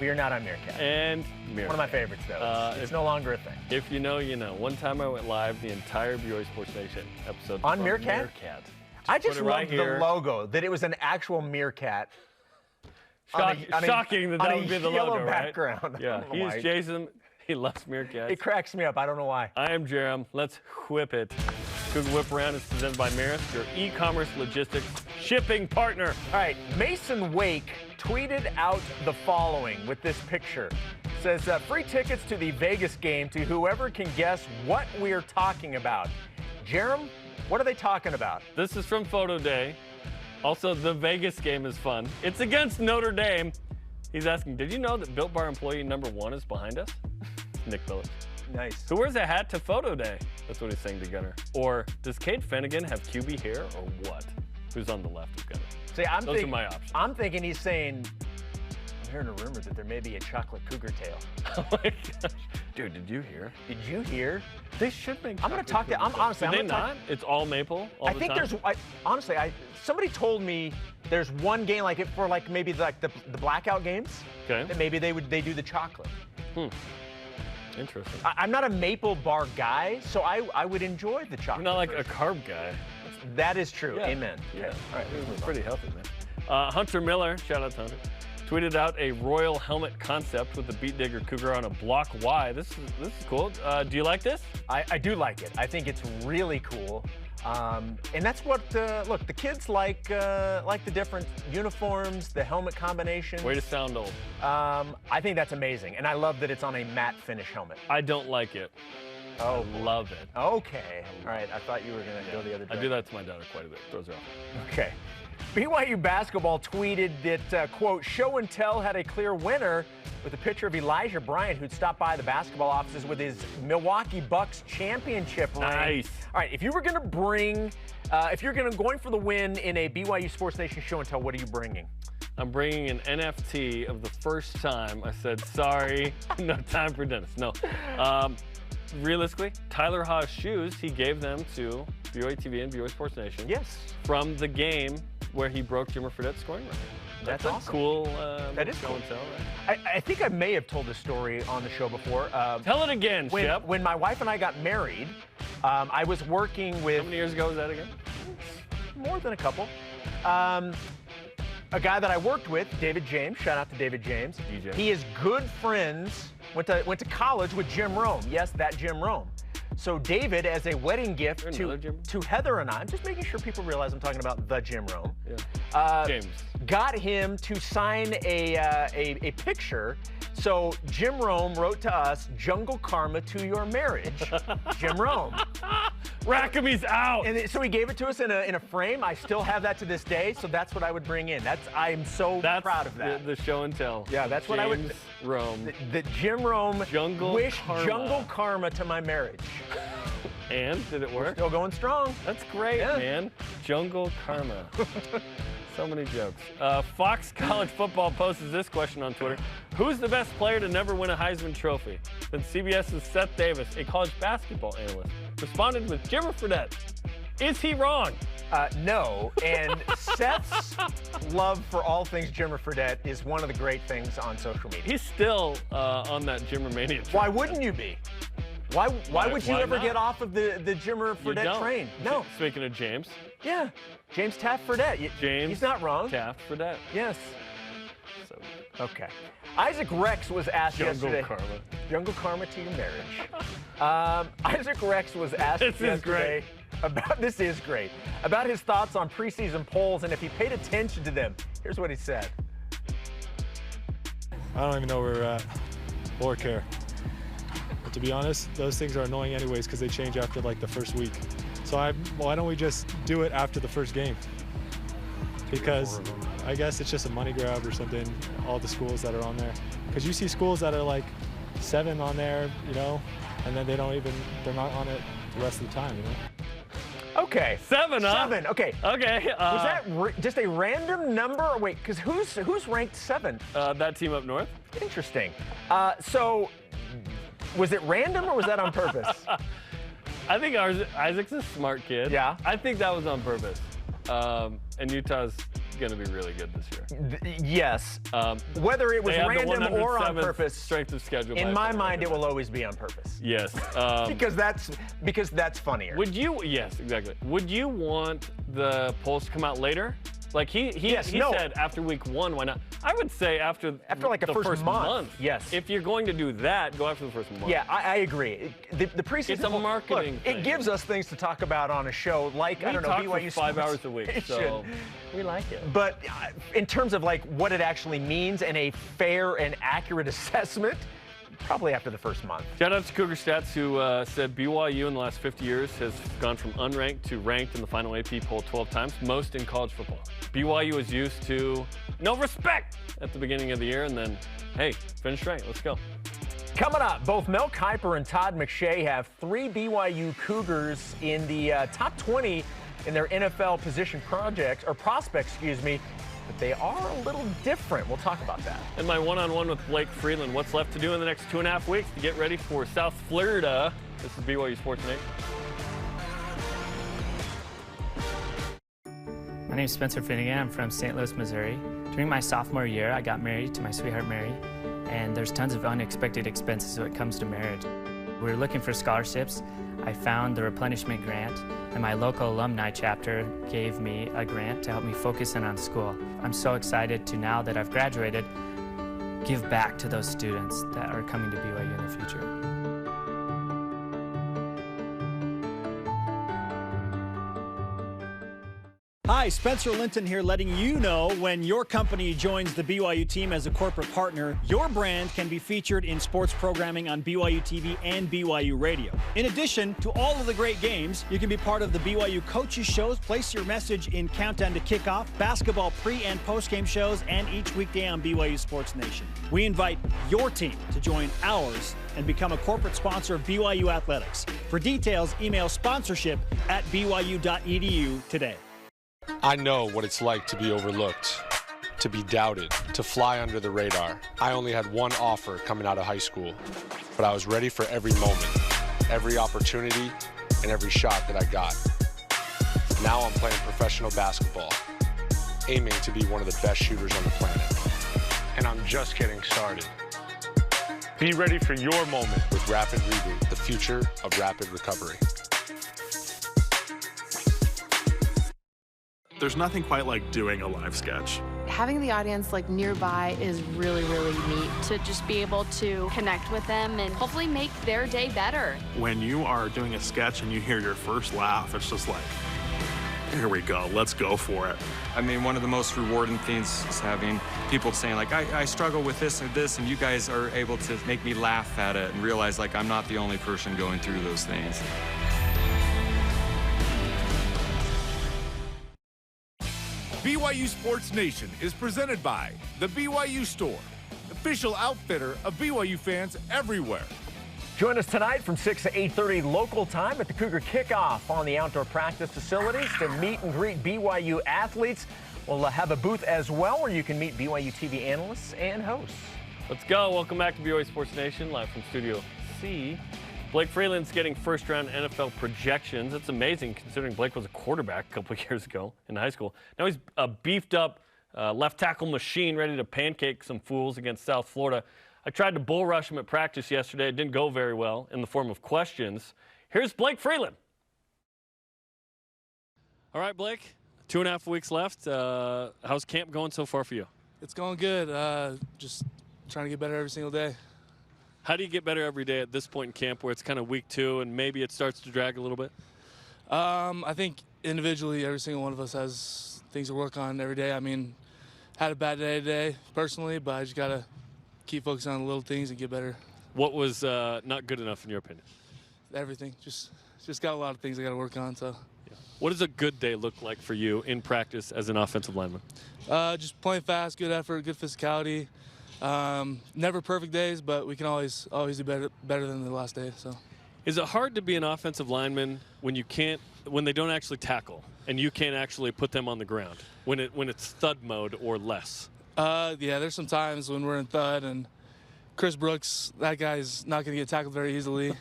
Speaker 3: We are not on Meerkat.
Speaker 2: And Meerkat.
Speaker 3: One of my favorites, though. It's no longer a thing.
Speaker 2: If you know, you know. One time I went live, the entire BYU Sports Nation episode
Speaker 3: on Meerkat.
Speaker 2: I
Speaker 3: just loved the logo, that it was an actual meerkat.
Speaker 2: Shocking that would be the logo,
Speaker 3: background.
Speaker 2: Right? Yeah, he's Jason. He loves meerkats.
Speaker 3: It cracks me up. I don't know why.
Speaker 2: I am Jarom. Let's whip it. Cougar Whip Around is presented by Maersk, your e-commerce logistics shipping partner.
Speaker 3: All right, Mason Wake tweeted out the following with this picture. It says, free tickets to the Vegas game to whoever can guess what we're talking about. Jarom, what are they talking about?
Speaker 2: This is from Photo Day. Also, the Vegas game is fun. It's against Notre Dame. He's asking, did you know that Built Bar employee number 1 is behind us? Nick Billich.
Speaker 3: Nice.
Speaker 2: Who wears a hat to Photo Day? That's what he's saying to Gunner. Or does Kate Finnegan have QB hair or what? Who's on the left of Gunner?
Speaker 3: See,
Speaker 2: Those are my options.
Speaker 3: I'm thinking he's saying, I'm hearing a rumor that there may be a chocolate cougar tail.
Speaker 2: Oh my gosh. Dude, did you hear?
Speaker 3: Did you hear?
Speaker 2: They should make
Speaker 3: I'm going to talk to, honestly,
Speaker 2: I'm going to talk. It's all maple all the time?
Speaker 3: Honestly, somebody told me there's one game like it for like maybe like the blackout games.
Speaker 2: Okay.
Speaker 3: That maybe they do the chocolate.
Speaker 2: Interesting.
Speaker 3: I'm not a maple bar guy, so I would enjoy the chocolate.
Speaker 2: You're not like a carb guy.
Speaker 3: That is true.
Speaker 2: Yeah.
Speaker 3: Amen.
Speaker 2: Yeah. All right. It's pretty healthy, man. Hunter Miller, shout out to Hunter, tweeted out a royal helmet concept with the Beat Digger Cougar on a block Y. This is cool. Do you like this?
Speaker 3: I do like it. I think it's really cool. And that's what, look, the kids like the different uniforms, the helmet combinations.
Speaker 2: Way to sound old.
Speaker 3: I think that's amazing. And I love that it's on a matte finish helmet.
Speaker 2: I don't like it.
Speaker 3: Oh,
Speaker 2: I love it.
Speaker 3: Okay. All right. I thought you were going to go the other direction.
Speaker 2: I do that to my daughter quite a bit. Throws her off.
Speaker 3: Okay. BYU basketball tweeted that, quote, Show and Tell had a clear winner with a picture of Elijah Bryant, who'd stopped by the basketball offices with his Milwaukee Bucks championship ring.
Speaker 2: Nice.
Speaker 3: All right, if you were going to bring, if you're going for the win in a BYU Sports Nation Show and Tell, what are you bringing?
Speaker 2: I'm bringing an NFT of the first time I said, sorry, no time for Dennis. No. Realistically, Tyler Haws' shoes, he gave them to BYU TV and BYU Sports Nation.
Speaker 3: Yes.
Speaker 2: From the game where he broke Jimmer Fredette's scoring record.
Speaker 3: That's
Speaker 2: awesome.
Speaker 3: Cool.
Speaker 2: That is
Speaker 3: cool.
Speaker 2: And tell, right?
Speaker 3: I think I may have told this story on the show before.
Speaker 2: Tell it again, Shep.
Speaker 3: When my wife and I got married, I was working with...
Speaker 2: How many years ago was that again?
Speaker 3: More than a couple. A guy that I worked with, David James. Shout out to David James.
Speaker 2: DJ.
Speaker 3: He is good friends, went to college with Jim Rome. Yes, that Jim Rome. So David, as a wedding gift to Heather and I, I'm just making sure people realize I'm talking about the Jim Rome.
Speaker 2: Yeah. James.
Speaker 3: Got him to sign a picture. So Jim Rome wrote to us, Jungle Karma to your marriage. Jim Rome.
Speaker 2: Rackamy's out.
Speaker 3: And so he gave it to us in a frame. I still have that to this day, so that's what I would bring in. I'm so proud of that.
Speaker 2: The show and tell.
Speaker 3: Yeah, that's
Speaker 2: James
Speaker 3: what I would.
Speaker 2: Rome.
Speaker 3: The Jim Rome wish
Speaker 2: Karma.
Speaker 3: Jungle Karma to my marriage.
Speaker 2: And did it work?
Speaker 3: We're still going strong.
Speaker 2: That's great, man. Jungle Karma. So many jokes. Fox College Football poses this question on Twitter. Who's the best player to never win a Heisman Trophy? Then CBS's Seth Davis, a college basketball analyst, responded with Jimmer Fredette. Is he wrong?
Speaker 3: No, and Seth's love for all things Jimmer Fredette is one of the great things on social media.
Speaker 2: He's still on that Jimmer Mania train.
Speaker 3: Why wouldn't you be? Why would you ever get off of the Jimmer Fredette train? No.
Speaker 2: Speaking of James.
Speaker 3: Yeah, James Taft Fredette.
Speaker 2: James.
Speaker 3: He's not wrong.
Speaker 2: Taft Fredette.
Speaker 3: Yes.
Speaker 2: So
Speaker 3: okay. Isaac Rex was asked yesterday.
Speaker 2: Jungle Karma.
Speaker 3: Jungle Karma to your marriage. Isaac Rex was asked yesterday about about his thoughts on preseason polls and if he paid attention to them. Here's what he said.
Speaker 15: I don't even know where we're at or care. But to be honest, those things are annoying anyways because they change after like the first week. So why don't we just do it after the first game? Because I guess it's just a money grab or something, all the schools that are on there. Because you see schools that are like 7 on there, you know, and then they're not on it the rest of the time, you know?
Speaker 3: Okay.
Speaker 2: 7, huh?
Speaker 3: 7. Okay.
Speaker 2: Okay.
Speaker 3: Was that just a random number? Or wait, because who's ranked 7?
Speaker 2: That team up north.
Speaker 3: Interesting. So, was it random or was that on purpose?
Speaker 2: I think Isaac's a smart kid.
Speaker 3: Yeah.
Speaker 2: I think that was on purpose. And Utah's going to be really good this year.
Speaker 3: Yes. Whether it was random or on purpose,
Speaker 2: strength of schedule.
Speaker 3: In my mind, it will always be on purpose.
Speaker 2: Yes.
Speaker 3: because that's funnier.
Speaker 2: Would you? Yes, exactly. Would you want the polls to come out later? Like he said after week 1, why not? I would say after
Speaker 3: like the first month. Yes.
Speaker 2: If you're going to do that, go after the first month.
Speaker 3: Yeah, I agree. The preseason.
Speaker 2: It's a marketing thing.
Speaker 3: It gives us things to talk about on a show like, I don't know, BYU
Speaker 2: for 5 hours a week. So
Speaker 3: we like it. But in terms of like what it actually means and a fair and accurate assessment, probably after the first month.
Speaker 2: Shout out to Cougar Stats, who said BYU in the last 50 years has gone from unranked to ranked in the final AP poll 12 times, most in college football. BYU is used to no respect at the beginning of the year, and then, hey, finish right. Let's go.
Speaker 3: Coming up, both Mel Kiper and Todd McShay have 3 BYU Cougars in the top 20 in their NFL position prospects, but they are a little different. We'll talk about that.
Speaker 2: And my one-on-one with Blake Freeland. What's left to do in the next 2.5 weeks to get ready for South Florida? This is BYU Sports Nation.
Speaker 16: My name is Spencer Finnegan. I'm from St. Louis, Missouri. During my sophomore year, I got married to my sweetheart, Mary, and there's tons of unexpected expenses when it comes to marriage. We were looking for scholarships. I found the replenishment grant, and my local alumni chapter gave me a grant to help me focus in on school. I'm so excited to, now that I've graduated, give back to those students that are coming to BYU in the future.
Speaker 17: Hi, Spencer Linton here, letting you know when your company joins the BYU team as a corporate partner, your brand can be featured in sports programming on BYU TV and BYU Radio. In addition to all of the great games, you can be part of the BYU coaches shows, place your message in Countdown to Kickoff, basketball pre- and post-game shows, and each weekday on BYU Sports Nation. We invite your team to join ours and become a corporate sponsor of BYU Athletics. For details, email sponsorship@byu.edu today.
Speaker 18: I know what it's like to be overlooked, to be doubted, to fly under the radar. I only had one offer coming out of high school, but I was ready for every moment, every opportunity, and every shot that I got. Now I'm playing professional basketball, aiming to be one of the best shooters on the planet. And I'm just getting started. Be ready for your moment with Rapid Reboot, the future of rapid recovery.
Speaker 19: There's nothing quite like doing a live sketch.
Speaker 14: Having the audience like nearby is really, really neat to just be able to connect with them and hopefully make their day better.
Speaker 19: When you are doing a sketch and you hear your first laugh, it's just like, here we go, let's go for it.
Speaker 20: I mean, one of the most rewarding things is having people saying like, I struggle with this or this, and you guys are able to make me laugh at it and realize like I'm not the only person going through those things.
Speaker 1: BYU Sports Nation is presented by the BYU Store, official outfitter of BYU fans everywhere.
Speaker 3: Join us tonight from 6 to 8:30 local time at the Cougar Kickoff on the outdoor practice facilities to meet and greet BYU athletes. We'll have a booth as well where you can meet BYU TV analysts and hosts.
Speaker 2: Let's go. Welcome back to BYU Sports Nation, live from Studio C. Blake Freeland's getting first-round NFL projections. It's amazing considering Blake was a quarterback a couple of years ago in high school. Now he's a beefed-up left tackle machine ready to pancake some fools against South Florida. I tried to bull rush him at practice yesterday. It didn't go very well in the form of questions. Here's Blake Freeland. All right, Blake, 2.5 weeks left. How's camp going so far for you?
Speaker 21: It's going good. Just trying to get better every single day.
Speaker 2: How do you get better every day at this point in camp where it's kind of week 2 and maybe it starts to drag a little bit?
Speaker 21: I think individually every single one of us has things to work on every day. I mean, had a bad day today personally, but I just got to keep focusing on the little things and get better.
Speaker 2: What was not good enough in your opinion?
Speaker 21: Everything. Just got a lot of things I got to work on. So.
Speaker 2: Yeah. What does a good day look like for you in practice as an offensive lineman?
Speaker 21: Just playing fast, good effort, good physicality. Never perfect days, but we can always do better than the last day. So,
Speaker 2: Is it hard to be an offensive lineman when they don't actually tackle and you can't actually put them on the ground when it's thud mode or less?
Speaker 21: Yeah, there's some times when we're in thud, and Chris Brooks, that guy's not going to get tackled very easily.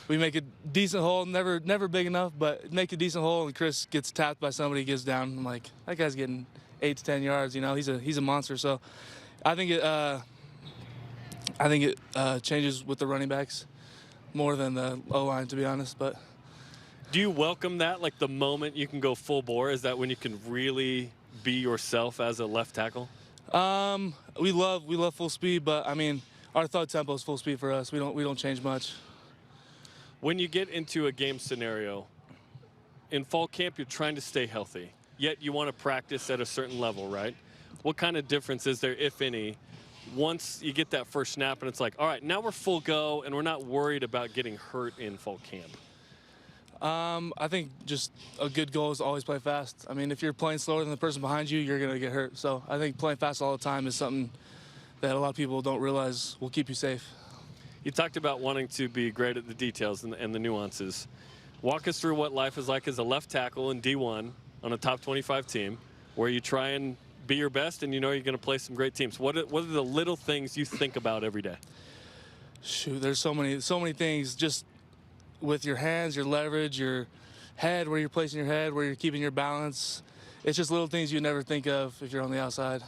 Speaker 21: We make a decent hole, never big enough, but make a decent hole, and Chris gets tapped by somebody, gets down. I'm like, that guy's getting 8 to 10 yards. You know, he's a monster. So I think it changes with the running backs more than the O-line, to be honest. But
Speaker 2: do you welcome that? Like the moment you can go full bore, is that when you can really be yourself as a left tackle?
Speaker 21: We love full speed, but I mean, our thud tempo is full speed for us. We don't change much.
Speaker 2: When you get into a game scenario, in fall camp, you're trying to stay healthy, yet you want to practice at a certain level, right? What kind of difference is there, if any, once you get that first snap and it's like, all right, now we're full go and we're not worried about getting hurt in fall camp?
Speaker 21: I think just a good goal is always play fast. I mean, if you're playing slower than the person behind you, you're going to get hurt. So I think playing fast all the time is something that a lot of people don't realize will keep you safe.
Speaker 2: You talked about wanting to be great at the details and the nuances. Walk us through what life is like as a left tackle in D1 on a top 25 team where you try and be your best and you know you're going to play some great teams. What are the little things you think about every day?
Speaker 21: Shoot, there's so many things just with your hands, your leverage, your head, where you're placing your head, where you're keeping your balance. It's just little things you never think of if you're on the outside.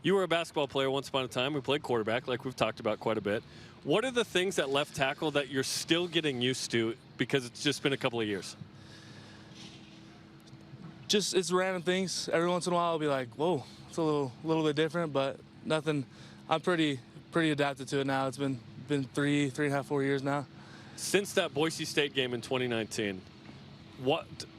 Speaker 2: You were a basketball player once upon a time. We played quarterback, like we've talked about quite a bit. What are the things at left tackle that you're still getting used to because it's just been a couple of years?
Speaker 21: Just it's random things. Every once in a while I'll be like, whoa, it's a little bit different, but nothing. I'm pretty adapted to it now. It's been 3.5, 4 years now.
Speaker 2: Since that Boise State game in 2019,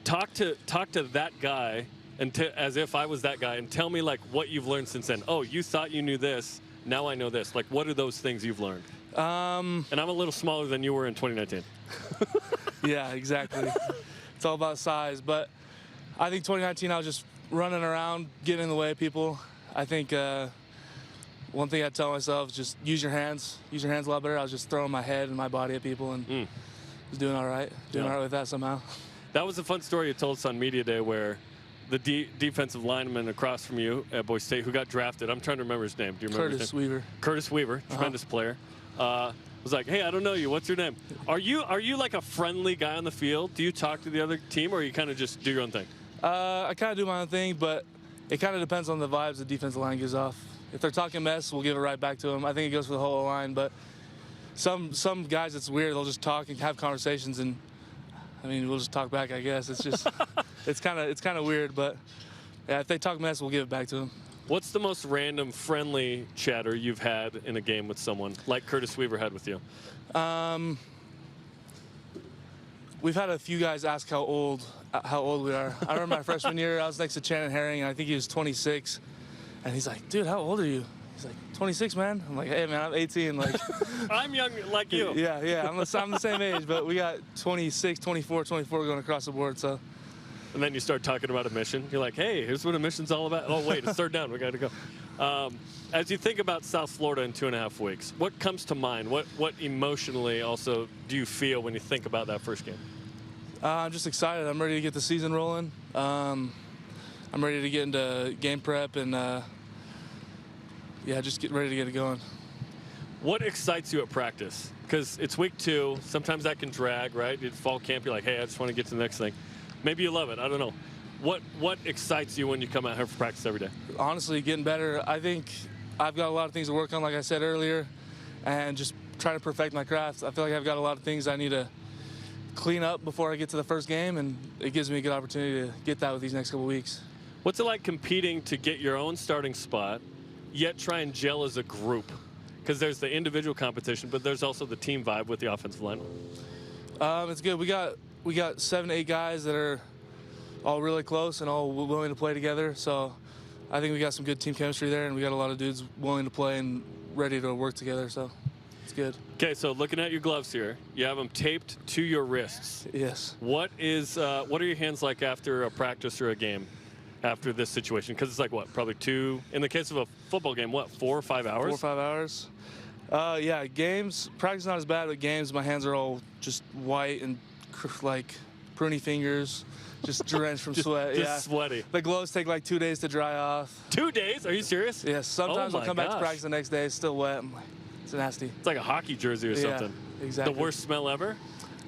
Speaker 2: talk to that guy and as if I was that guy and tell me like what you've learned since then. Oh, you thought you knew this, now I know this. Like, what are those things you've learned? And I'm a little smaller than you were in 2019.
Speaker 21: Yeah, exactly. It's all about size, but I think 2019 I was just running around, getting in the way of people. I think one thing I tell myself is just use your hands a lot better. I was just throwing my head and my body at people and was doing all right with that somehow.
Speaker 2: That was a fun story you told us on Media Day where the defensive lineman across from you at Boise State who got drafted, I'm trying to remember his name. Do you remember his name?
Speaker 21: Weaver.
Speaker 2: Curtis Weaver, tremendous player. Was like, hey, I don't know you. What's your name? Are you like a friendly guy on the field? Do you talk to the other team or you kind of just do your own thing? I
Speaker 21: kind of do my own thing, but it kind of depends on the vibes the defensive line gives off. If they're talking mess, we'll give it right back to them. I think it goes for the whole line, but some guys, it's weird. They'll just talk and have conversations, and I mean, we'll just talk back, I guess. It's just, it's kind of weird, but yeah, if they talk mess, we'll give it back to them.
Speaker 2: What's the most random friendly chatter you've had in a game with someone like Curtis Weaver had with you?
Speaker 21: We've had a few guys ask how old we are. I remember my freshman year, I was next to Shannon Herring, and I think he was 26. And he's like, dude, how old are you? He's like, 26, man. I'm like, hey, man, I'm 18. Like,
Speaker 2: I'm young like you.
Speaker 21: Yeah, I'm the same age, but we got 26, 24 going across the board, so.
Speaker 2: And then you start talking about a mission. You're like, hey, here's what a mission's all about. Oh, wait, it's third down. We got to go. As you think about South Florida in 2.5 weeks, what comes to mind? What emotionally also do you feel when you think about that first game?
Speaker 21: I'm just excited. I'm ready to get the season rolling. I'm ready to get into game prep and, just get ready to get it going.
Speaker 2: What excites you at practice? Because it's week 2. Sometimes that can drag, right? In fall camp, you're like, hey, I just want to get to the next thing. Maybe you love it. I don't know. What excites you when you come out here for practice every day?
Speaker 21: Honestly, getting better. I think I've got a lot of things to work on, like I said earlier, and just try to perfect my craft. I feel like I've got a lot of things I need to clean up before I get to the first game, and it gives me a good opportunity to get that with these next couple weeks.
Speaker 2: What's it like competing to get your own starting spot, yet try and gel as a group? Because there's the individual competition, but there's also the team vibe with the offensive line.
Speaker 21: It's good. We got 7 to 8 guys that are all really close and all willing to play together. So I think we got some good team chemistry there, and we got a lot of dudes willing to play and ready to work together. So it's good.
Speaker 2: Okay, so looking at your gloves here, you have them taped to your wrists.
Speaker 21: Yes.
Speaker 2: What are your hands like after a practice or a game? After this situation, because it's like what, probably 2, in the case of a football game, what, 4 or 5 hours?
Speaker 21: 4 or 5 hours. Yeah, games, practice not as bad, but games, my hands are all just white and like pruny fingers, just drenched from sweat.
Speaker 2: Just sweaty.
Speaker 21: The gloves take like 2 days to dry off.
Speaker 2: 2 days? Are you serious?
Speaker 21: Yes. Sometimes I'll come back to practice the next day, it's still wet. I'm like, it's nasty.
Speaker 2: It's like a hockey jersey or something.
Speaker 21: Yeah, exactly.
Speaker 2: The worst smell ever?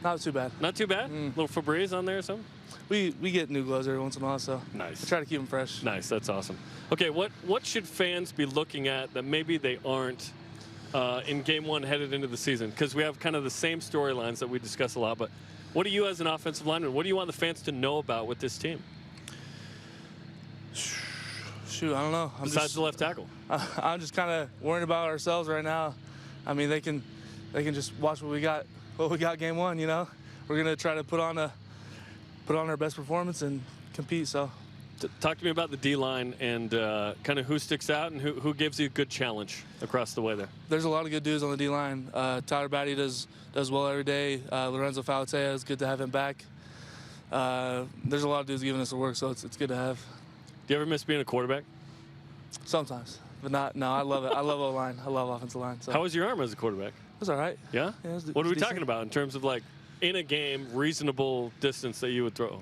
Speaker 21: Not too bad.
Speaker 2: Not too bad? Little Febreze on there or something?
Speaker 21: We get new gloves every once in a while, so
Speaker 2: nice.
Speaker 21: I try to keep them fresh.
Speaker 2: Nice, that's awesome. Okay, what should fans be looking at that maybe they aren't in game one headed into the season? Because we have kind of the same storylines that we discuss a lot, but what do you as an offensive lineman, what do you want the fans to know about with this team?
Speaker 21: Shoot, I don't know.
Speaker 2: Besides the left tackle.
Speaker 21: I'm just kind of worried about ourselves right now. I mean, they can just watch what we got game one, you know? We're going to try to put on our best performance and compete, so.
Speaker 2: Talk to me about the D-line and kind of who sticks out and who gives you a good challenge across the way there.
Speaker 21: There's a lot of good dudes on the D-line. Tyler Batty does well every day. Lorenzo Falatea, it's good to have him back. There's a lot of dudes giving us the work, so it's good to have.
Speaker 2: Do you ever miss being a quarterback?
Speaker 21: Sometimes, but no, I love it. I love O-line. I love offensive line. So.
Speaker 2: How was your arm as a quarterback?
Speaker 21: It was all right.
Speaker 2: Yeah?
Speaker 21: Yeah,
Speaker 2: what are we talking about in terms of, like, in a game, reasonable distance that you would throw?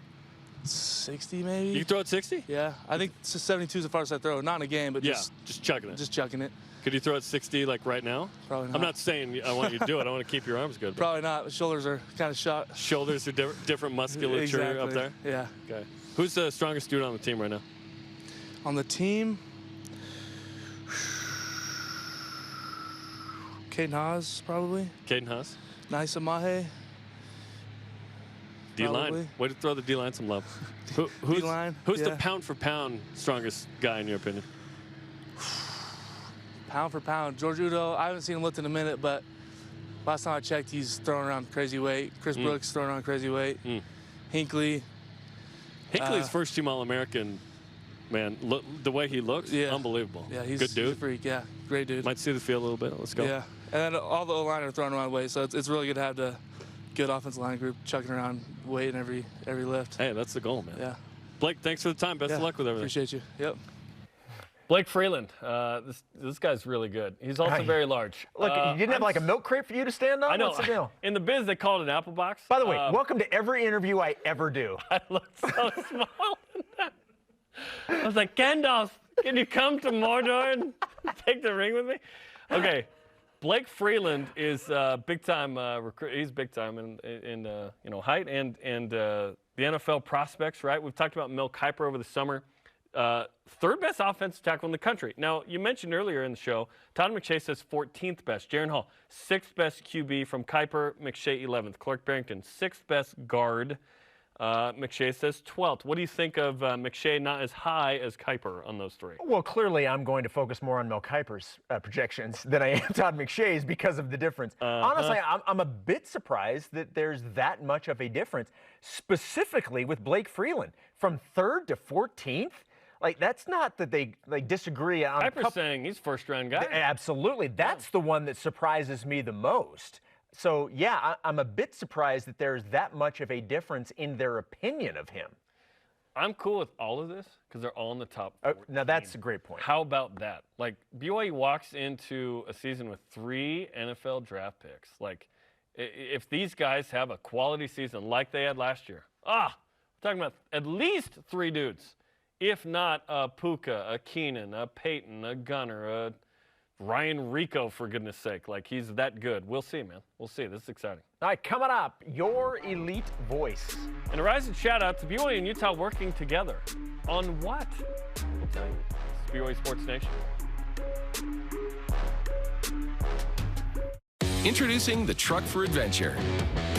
Speaker 21: 60 maybe.
Speaker 2: You throw it 60?
Speaker 21: Yeah, I think 72 is the farthest I throw. Not in a game, but just
Speaker 2: chucking it.
Speaker 21: Just chucking it.
Speaker 2: Could you throw it 60 like right now?
Speaker 21: Probably not.
Speaker 2: I'm not saying I want you to do it. I want to keep your arms good.
Speaker 21: Probably not. The shoulders are kind of shot.
Speaker 2: Shoulders are different musculature up there?
Speaker 21: Yeah.
Speaker 2: Okay. Who's the strongest dude on the team right now?
Speaker 21: On the team? Caden Haas, probably.
Speaker 2: Caden Haas.
Speaker 21: Naisa Mahe.
Speaker 2: D-line. Way to throw the D-line some love. Who's the pound-for-pound strongest guy in your opinion?
Speaker 21: Pound for pound. George Udo, I haven't seen him lift in a minute, but last time I checked, he's throwing around crazy weight. Chris Brooks throwing around crazy weight. Hinckley.
Speaker 2: Hinckley's first-team All-American, man. Look, the way he looks, unbelievable.
Speaker 21: Yeah, he's
Speaker 2: good dude.
Speaker 21: A freak. Yeah, great dude.
Speaker 2: Might see the field a little bit. Let's go.
Speaker 21: Yeah, and then all the O-line are throwing around weight, so it's really good to have the good offensive line group chucking around weight in every lift.
Speaker 2: Hey, that's the goal, man.
Speaker 21: Yeah.
Speaker 2: Blake, thanks for the time. Best of luck with everything.
Speaker 21: Appreciate you. Yep.
Speaker 2: Blake Freeland, this guy's really good. He's also very large.
Speaker 3: Look, you didn't have like a milk crate for you to stand on?
Speaker 2: I know.
Speaker 3: What's the deal?
Speaker 2: In the biz, they call it an apple box.
Speaker 3: By the way, welcome to every interview I ever do.
Speaker 2: I look so small in that. I was like, Gandalf, can you come to Mordor and take the ring with me? Okay, Blake Freeland is big time recruit. He's big time in height and the NFL prospects. Right? We've talked about Mel Kiper over the summer. Third best offensive tackle in the country. Now, you mentioned earlier in the show, Todd McShay says 14th best. Jaron Hall, 6th best QB from Kiper, McShay 11th. Clark Barrington, 6th best guard. McShay says 12th. What do you think of McShay not as high as Kiper on those three?
Speaker 3: Well, clearly I'm going to focus more on Mel Kiper's projections than I am Todd McShay's because of the difference. Honestly, I'm a bit surprised that there's that much of a difference, specifically with Blake Freeland. From 3rd to 14th? Like, that's not that they disagree on.
Speaker 2: Kiper's saying he's first-round guy.
Speaker 3: Absolutely. That's the one that surprises me the most. So, yeah, I'm a bit surprised that there's that much of a difference in their opinion of him.
Speaker 2: I'm cool with all of this because they're all in the top 14.
Speaker 3: Now, that's a great point.
Speaker 2: How about that? Like, BYU walks into a season with 3 NFL draft picks. Like, if these guys have a quality season like they had last year, we're talking about at least 3 dudes. If not a Puka, a Keenan, a Peyton, a Gunner, a Ryan Rico, for goodness sake. Like, he's that good. We'll see, man. We'll see. This is exciting.
Speaker 3: All right, coming up, your elite voice.
Speaker 2: And a rising shout-out to BYU and Utah working together. On what? We'll tell you. It's BYU Sports Nation.
Speaker 4: Introducing the truck for adventure.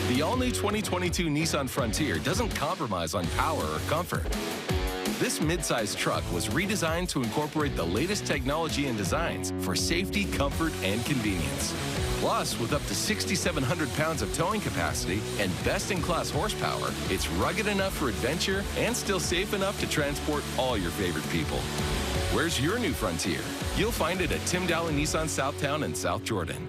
Speaker 4: The all-new 2022 Nissan Frontier doesn't compromise on power or comfort. This midsize truck was redesigned to incorporate the latest technology and designs for safety, comfort, and convenience. Plus, with up to 6,700 pounds of towing capacity and best-in-class horsepower, it's rugged enough for adventure and still safe enough to transport all your favorite people. Where's your new Frontier? You'll find it at Tim Dowling Nissan Southtown and South Jordan.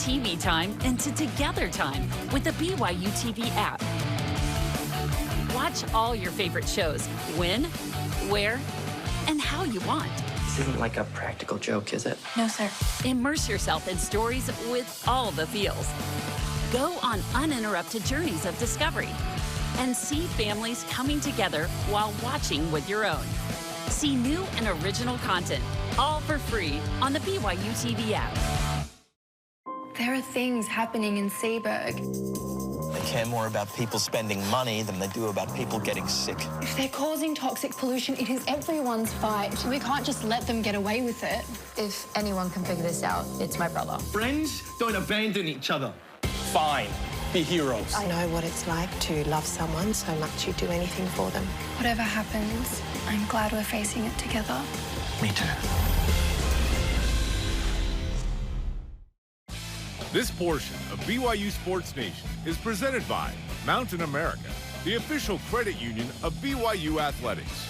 Speaker 7: TV time into together time with the BYU TV app. Watch all your favorite shows when, where, and how you want.
Speaker 5: This isn't like a practical joke, is it?
Speaker 9: No, sir.
Speaker 7: Immerse yourself in stories with all the feels. Go on uninterrupted journeys of discovery and see families coming together while watching with your own. See new and original content, all for free on the BYU TV app.
Speaker 22: There are things happening in Seaburg.
Speaker 23: They care more about people spending money than they do about people getting sick.
Speaker 22: If they're causing toxic pollution, it is everyone's fight. We can't just let them get away with it.
Speaker 24: If anyone can figure this out, it's my brother.
Speaker 25: Friends don't abandon each other. Fine. Be heroes.
Speaker 26: I know what it's like to love someone so much you'd do anything for them.
Speaker 22: Whatever happens, I'm glad we're facing it together.
Speaker 25: Me too.
Speaker 1: This portion of BYU Sports Nation is presented by Mountain America, the official credit union of BYU Athletics.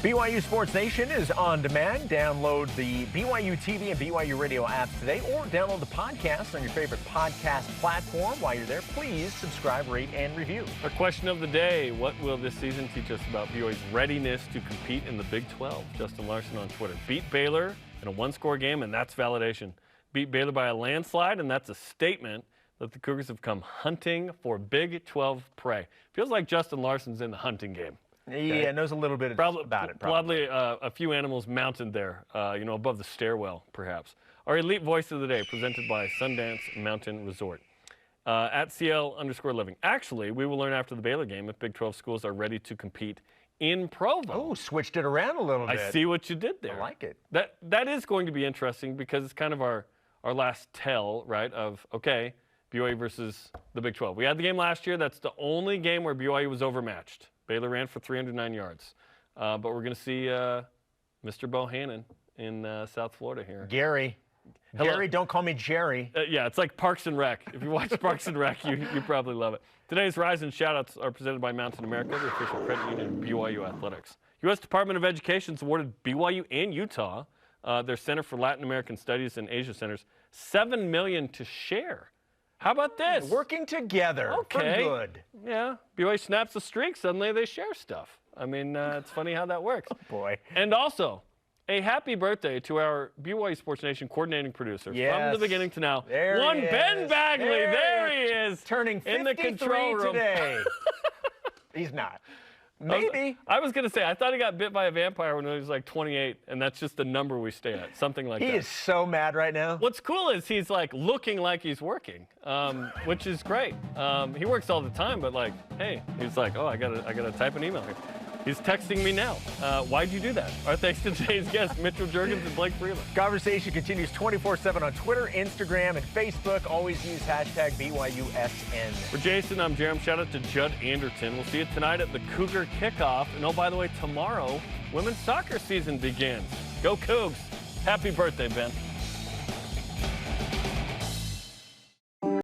Speaker 3: BYU Sports Nation is on demand. Download the BYU TV and BYU Radio apps today, or download the podcast on your favorite podcast platform. While you're there, please subscribe, rate, and review.
Speaker 2: Our question of the day: what will this season teach us about BYU's readiness to compete in the Big 12? Justin Larson on Twitter. Beat Baylor in a one-score game, and that's validation. Beat Baylor by a landslide, and that's a statement that the Cougars have come hunting for Big 12 prey. Feels like Justin Larson's in the hunting game.
Speaker 3: Yeah, knows a little bit about it.
Speaker 2: Probably a few animals mounted there, above the stairwell, perhaps. Our elite voice of the day, presented by Sundance Mountain Resort. At CL_living. Actually, we will learn after the Baylor game if Big 12 schools are ready to compete in Provo.
Speaker 3: Oh, switched it around a little bit.
Speaker 2: I see what you did there.
Speaker 3: I like it.
Speaker 2: That is going to be interesting because it's kind of our last tell, right, of, okay, BYU versus the Big 12. We had the game last year. That's the only game where BYU was overmatched. Baylor ran for 309 yards. But we're going to see Mr. Bohannon in South Florida here.
Speaker 3: Gary.
Speaker 2: Hello.
Speaker 3: Gary, don't call me Jerry.
Speaker 2: Yeah, it's like Parks and Rec. If you watch Parks and Rec, you probably love it. Today's Rise and Shoutouts are presented by Mountain America, the official credit union of BYU Athletics. U.S. Department of Education's awarded BYU and Utah, their Center for Latin American Studies and Asia Centers, $7 million to share. How about this?
Speaker 3: Working together for good.
Speaker 2: Yeah. BYU snaps a streak. Suddenly they share stuff. I mean, it's funny how that works.
Speaker 3: Oh, boy.
Speaker 2: And also, a happy birthday to our BYU Sports Nation coordinating producer. From the beginning to now.
Speaker 3: There
Speaker 2: One
Speaker 3: he is.
Speaker 2: Ben Bagley. There he is.
Speaker 3: Turning 53
Speaker 2: in the control room
Speaker 3: today. He's not. Maybe.
Speaker 2: I was going to say, I thought he got bit by a vampire when he was like 28, and that's just the number we stay at, something like that.
Speaker 3: He is so mad right now.
Speaker 2: What's cool is he's like looking like he's working, which is great. He works all the time, but like, hey, he's like, oh, I gotta type an email here. He's texting me now. Why'd you do that? Our thanks to today's guests, Mitchell Juergens and Blake Freeland.
Speaker 3: Conversation continues 24/7 on Twitter, Instagram, and Facebook. Always use hashtag BYUSN.
Speaker 2: For Jason, I'm Jarom. Shout out to Judd Anderton. We'll see you tonight at the Cougar Kickoff. And oh, by the way, tomorrow, women's soccer season begins. Go Cougs. Happy birthday, Ben.